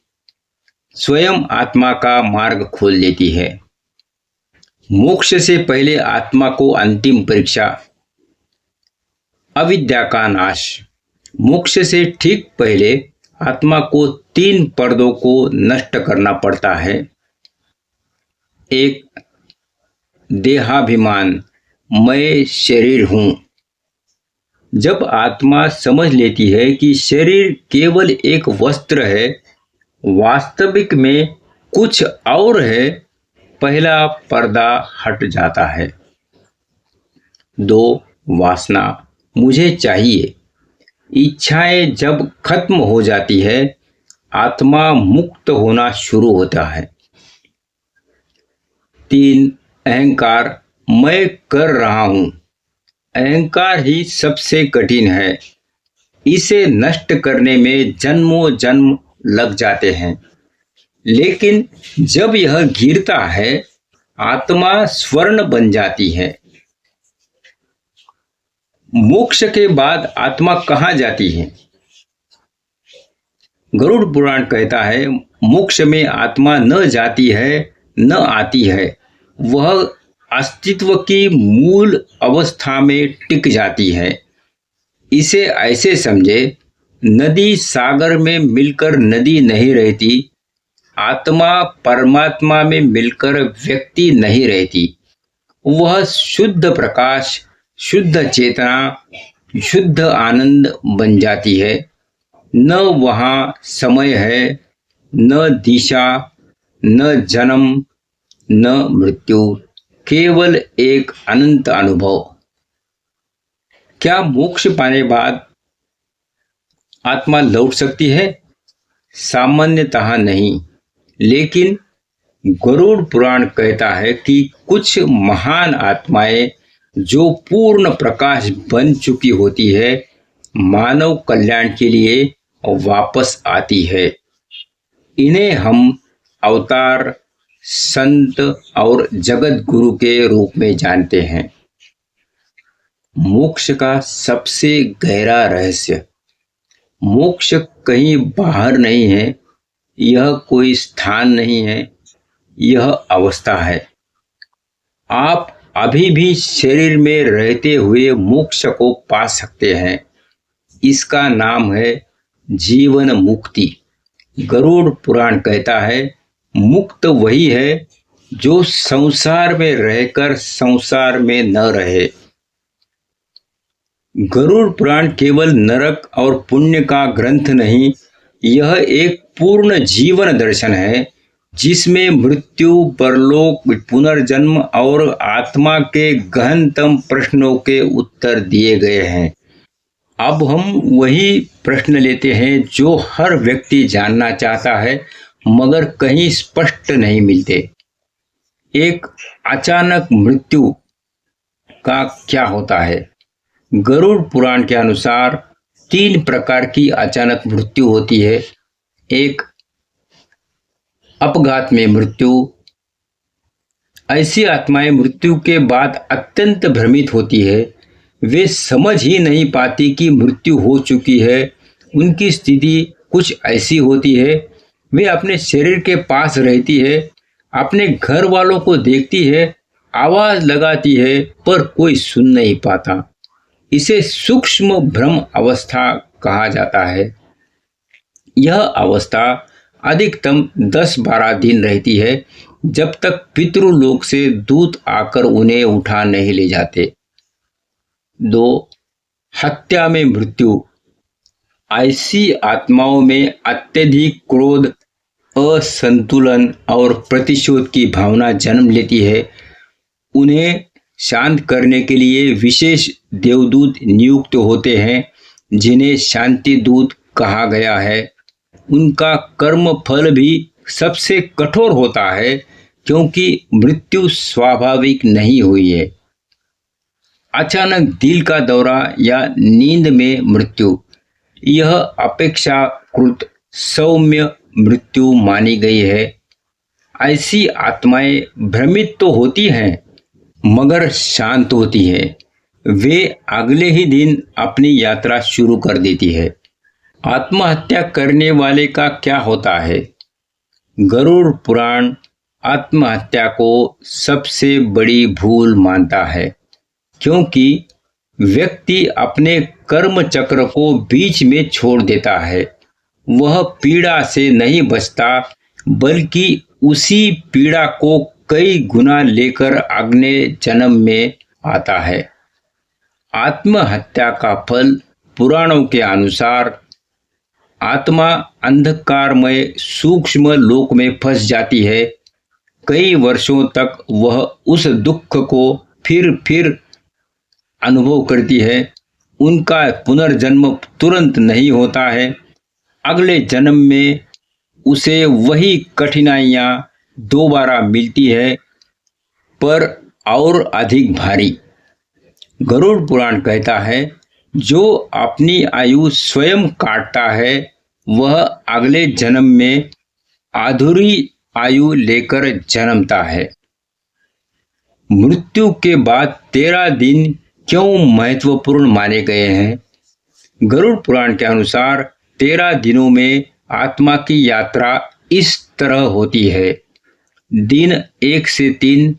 स्वयं आत्मा का मार्ग खोल देती है। मोक्ष से पहले आत्मा को अंतिम परीक्षा, अविद्या का नाश। मोक्ष से ठीक पहले आत्मा को 3 पर्दों को नष्ट करना पड़ता है। 1, देहाभिमान, मैं शरीर हूं। जब आत्मा समझ लेती है कि शरीर केवल एक वस्त्र है, वास्तविक में कुछ और है, पहला पर्दा हट जाता है। 2, वासना, मुझे चाहिए। इच्छाएं जब खत्म हो जाती है, आत्मा मुक्त होना शुरू होता है। 3, अहंकार, मैं कर रहा हूं। अहंकार ही सबसे कठिन है। इसे नष्ट करने में जन्मों जन्म लग जाते हैं। लेकिन जब यह गिरता है आत्मा स्वर्ण बन जाती है। मोक्ष के बाद आत्मा कहाँ जाती है? गरुड़ पुराण कहता है मोक्ष में आत्मा न जाती है न आती है, वह अस्तित्व की मूल अवस्था में टिक जाती है। इसे ऐसे समझे, नदी सागर में मिलकर नदी नहीं रहती, आत्मा परमात्मा में मिलकर व्यक्ति नहीं रहती। वह शुद्ध प्रकाश, शुद्ध चेतना, शुद्ध आनंद बन जाती है। न वहाँ समय है, न दिशा, न जन्म, न मृत्यु, केवल एक अनंत अनुभव। क्या मोक्ष पाने बाद आत्मा लौट सकती है? सामान्यतः नहीं, लेकिन गरुड़ पुराण कहता है कि कुछ महान आत्माएं जो पूर्ण प्रकाश बन चुकी होती है, मानव कल्याण के लिए वापस आती है। इन्हें हम अवतार, संत और जगत गुरु के रूप में जानते हैं। मोक्ष का सबसे गहरा रहस्य, मोक्ष कहीं बाहर नहीं है, यह कोई स्थान नहीं है, यह अवस्था है। आप अभी भी शरीर में रहते हुए मोक्ष को पा सकते हैं। इसका नाम है जीवन मुक्ति। गरुड़ पुराण कहता है मुक्त वही है जो संसार में रहकर संसार में न रहे। गरुड़ पुराण केवल नरक और पुण्य का ग्रंथ नहीं, यह एक पूर्ण जीवन दर्शन है जिसमें मृत्यु, परलोक, पुनर्जन्म और आत्मा के गहनतम प्रश्नों के उत्तर दिए गए हैं। अब हम वही प्रश्न लेते हैं जो हर व्यक्ति जानना चाहता है मगर कहीं स्पष्ट नहीं मिलते। एक अचानक मृत्यु का क्या होता है? गरुड़ पुराण के अनुसार 3 प्रकार की अचानक मृत्यु होती है। एक, अपघात में मृत्यु। ऐसी आत्माएं मृत्यु के बाद अत्यंत भ्रमित होती है। वे समझ ही नहीं पाती कि मृत्यु हो चुकी है। उनकी स्थिति कुछ ऐसी होती है, वे अपने शरीर के पास रहती है, अपने घर वालों को देखती है, आवाज लगाती है पर कोई सुन नहीं पाता। इसे सूक्ष्म भ्रम अवस्था कहा जाता है। यह अवस्था अधिकतम 10-12 दिन रहती है जब तक पितृलोक से दूत आकर उन्हें उठा नहीं ले जाते। 2, हत्या में मृत्यु। ऐसी आत्माओं में अत्यधिक क्रोध, असंतुलन और प्रतिशोध की भावना जन्म लेती है। उन्हें शांत करने के लिए विशेष देवदूत नियुक्त होते हैं जिन्हें शांति दूत कहा गया है। उनका कर्म फल भी सबसे कठोर होता है क्योंकि मृत्यु स्वाभाविक नहीं हुई है। अचानक दिल का दौरा या नींद में मृत्यु, यह अपेक्षाकृत सौम्य मृत्यु मानी गई है। ऐसी आत्माएं भ्रमित तो होती हैं मगर शांत होती है। वे अगले ही दिन अपनी यात्रा शुरू कर देती है। आत्महत्या करने वाले का क्या होता है? गरुड़ पुराण आत्महत्या को सबसे बड़ी भूल मानता है क्योंकि व्यक्ति अपने कर्म चक्र को बीच में छोड़ देता है। वह पीड़ा से नहीं बचता बल्कि उसी पीड़ा को कई गुना लेकर अगले जन्म में आता है। आत्महत्या का फल पुराणों के अनुसार आत्मा अंधकारमय सूक्ष्म लोक में फंस जाती है। कई वर्षों तक वह उस दुख को फिर अनुभव करती है। उनका पुनर्जन्म तुरंत नहीं होता है। अगले जन्म में उसे वही कठिनाइयाँ दोबारा मिलती है पर और अधिक भारी। गरुड़ पुराण कहता है जो अपनी आयु स्वयं काटता है वह अगले जन्म में अधूरी आयु लेकर जन्मता है। मृत्यु के बाद 13 दिन क्यों महत्वपूर्ण माने गए हैं? गरुड़ पुराण के अनुसार 13 दिनों में आत्मा की यात्रा इस तरह होती है। दिन 1 से 3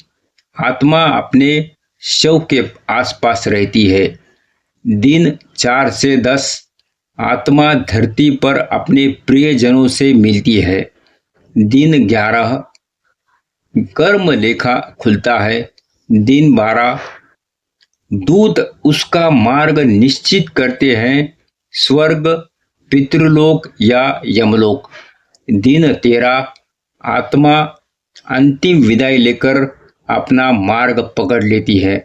आत्मा अपने शव के आसपास रहती है। दिन 4 से 10 आत्मा धरती पर अपने प्रियजनों से मिलती है। दिन 11 कर्म लेखा खुलता है। दिन 12 दूत उसका मार्ग निश्चित करते हैं, स्वर्ग, पितृलोक या यमलोक। दिन 13 आत्मा अंतिम विदाई लेकर अपना मार्ग पकड़ लेती है।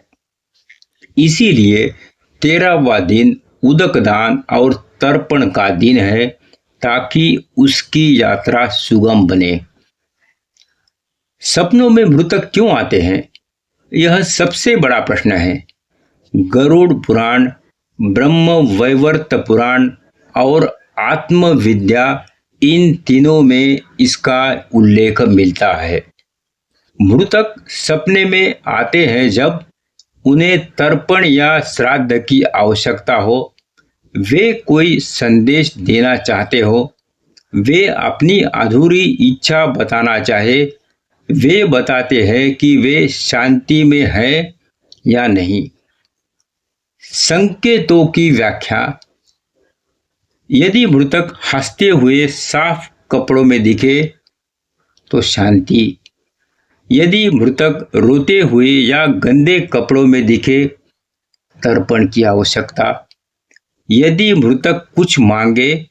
इसीलिए 13वां दिन उदकदान और तर्पण का दिन है, ताकि उसकी यात्रा सुगम बने। सपनों में मृतक क्यों आते हैं? यह सबसे बड़ा प्रश्न है। गरुड़ पुराण, ब्रह्म वैवर्त पुराण और आत्मविद्या, इन तीनों में इसका उल्लेख मिलता है। मृतक सपने में आते हैं जब उन्हें तर्पण या श्राद्ध की आवश्यकता हो, वे कोई संदेश देना चाहते हो, वे अपनी अधूरी इच्छा बताना चाहे, वे बताते हैं कि वे शांति में हैं या नहीं। संकेतों की व्याख्या: यदि मृतक हंसते हुए साफ कपड़ों में दिखे तो शांति। यदि मृतक रोते हुए या गंदे कपड़ों में दिखे, तर्पण की आवश्यकता। यदि मृतक कुछ मांगे,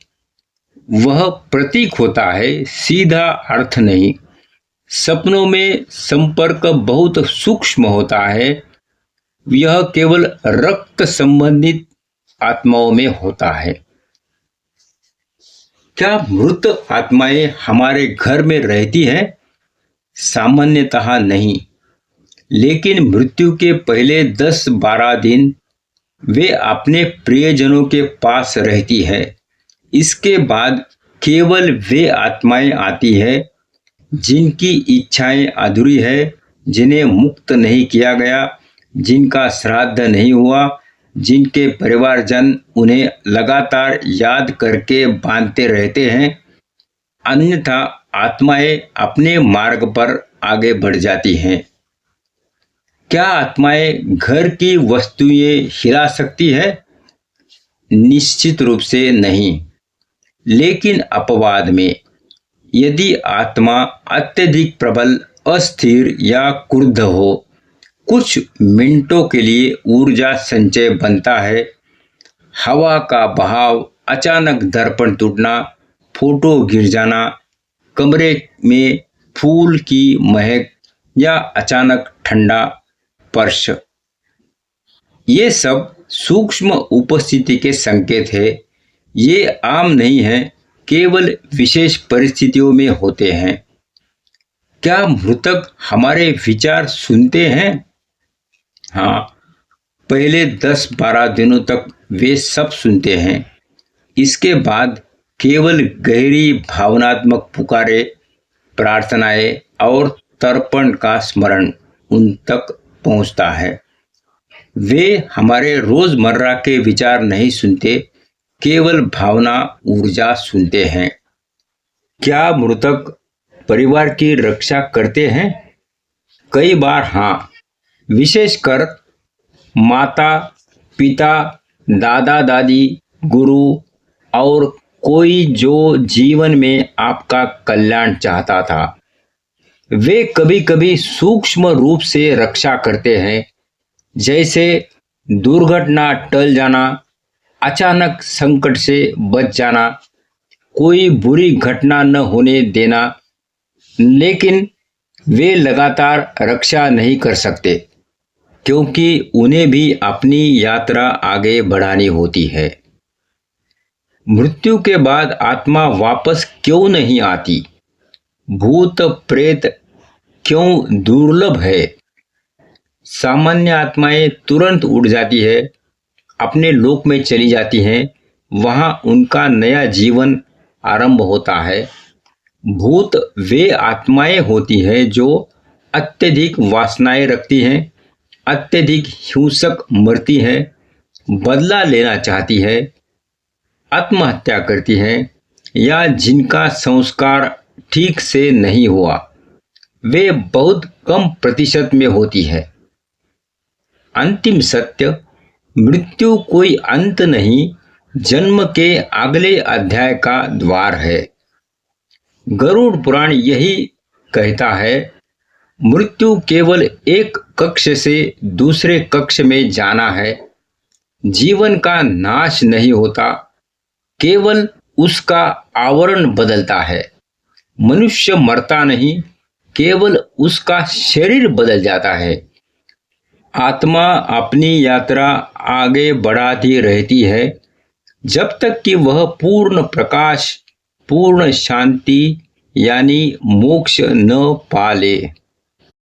वह प्रतीक होता है, सीधा अर्थ नहीं। सपनों में संपर्क बहुत सूक्ष्म होता है, यह केवल रक्त संबंधित आत्माओं में होता है। क्या मृत आत्माएं हमारे घर में रहती हैं? सामान्यतः नहीं, लेकिन मृत्यु के पहले 10-12 दिन वे अपने प्रियजनों के पास रहती है। इसके बाद केवल वे आत्माएं आती है जिनकी इच्छाएं अधूरी है, जिन्हें मुक्त नहीं किया गया, जिनका श्राद्ध नहीं हुआ, जिनके परिवारजन उन्हें लगातार याद करके बांधते रहते हैं। अन्यथा आत्माएं अपने मार्ग पर आगे बढ़ जाती हैं। क्या आत्माएं घर की वस्तुएं हिला सकती है? निश्चित रूप से नहीं, लेकिन अपवाद में। यदि आत्मा अत्यधिक प्रबल, अस्थिर या क्रुद्ध हो, कुछ मिनटों के लिए ऊर्जा संचय बनता है। हवा का बहाव, अचानक दर्पण टूटना, फोटो गिर जाना, कमरे में फूल की महक या अचानक ठंडा स्पर्श, ये सब सूक्ष्म उपस्थिति के संकेत है। ये आम नहीं है, केवल विशेष परिस्थितियों में होते हैं। क्या मृतक हमारे विचार सुनते हैं? हाँ, पहले 10-12 दिनों तक वे सब सुनते हैं। इसके बाद केवल गहरी भावनात्मक पुकारे, प्रार्थनाएं और तर्पण का स्मरण उन तक पहुंचता है। वे हमारे रोजमर्रा के विचार नहीं सुनते, केवल भावना, ऊर्जा सुनते हैं। क्या मृतक परिवार की रक्षा करते हैं? कई बार हाँ, विशेषकर माता, पिता, दादा दादी, गुरु और कोई जो जीवन में आपका कल्याण चाहता था। वे कभी कभी सूक्ष्म रूप से रक्षा करते हैं, जैसे दुर्घटना टल जाना, अचानक संकट से बच जाना, कोई बुरी घटना न होने देना। लेकिन वे लगातार रक्षा नहीं कर सकते, क्योंकि उन्हें भी अपनी यात्रा आगे बढ़ानी होती है। मृत्यु के बाद आत्मा वापस क्यों नहीं आती? भूत प्रेत क्यों दुर्लभ है? सामान्य आत्माएं तुरंत उड़ जाती है, अपने लोक में चली जाती हैं, वहां उनका नया जीवन आरंभ होता है। भूत वे आत्माएं होती हैं जो अत्यधिक वासनाएं रखती हैं, अत्यधिक हिंसक मरती हैं, बदला लेना चाहती है, आत्महत्या करती हैं या जिनका संस्कार ठीक से नहीं हुआ। वे बहुत कम प्रतिशत में होती है। अंतिम सत्य, मृत्यु कोई अंत नहीं, जन्म के अगले अध्याय का द्वार है। गरुड़ पुराण यही कहता है, मृत्यु केवल एक कक्ष से दूसरे कक्ष में जाना है। जीवन का नाश नहीं होता, केवल उसका आवरण बदलता है। मनुष्य मरता नहीं, केवल उसका शरीर बदल जाता है। आत्मा अपनी यात्रा आगे बढ़ाती रहती है जब तक कि वह पूर्ण प्रकाश, पूर्ण शांति यानी मोक्ष न पा ले।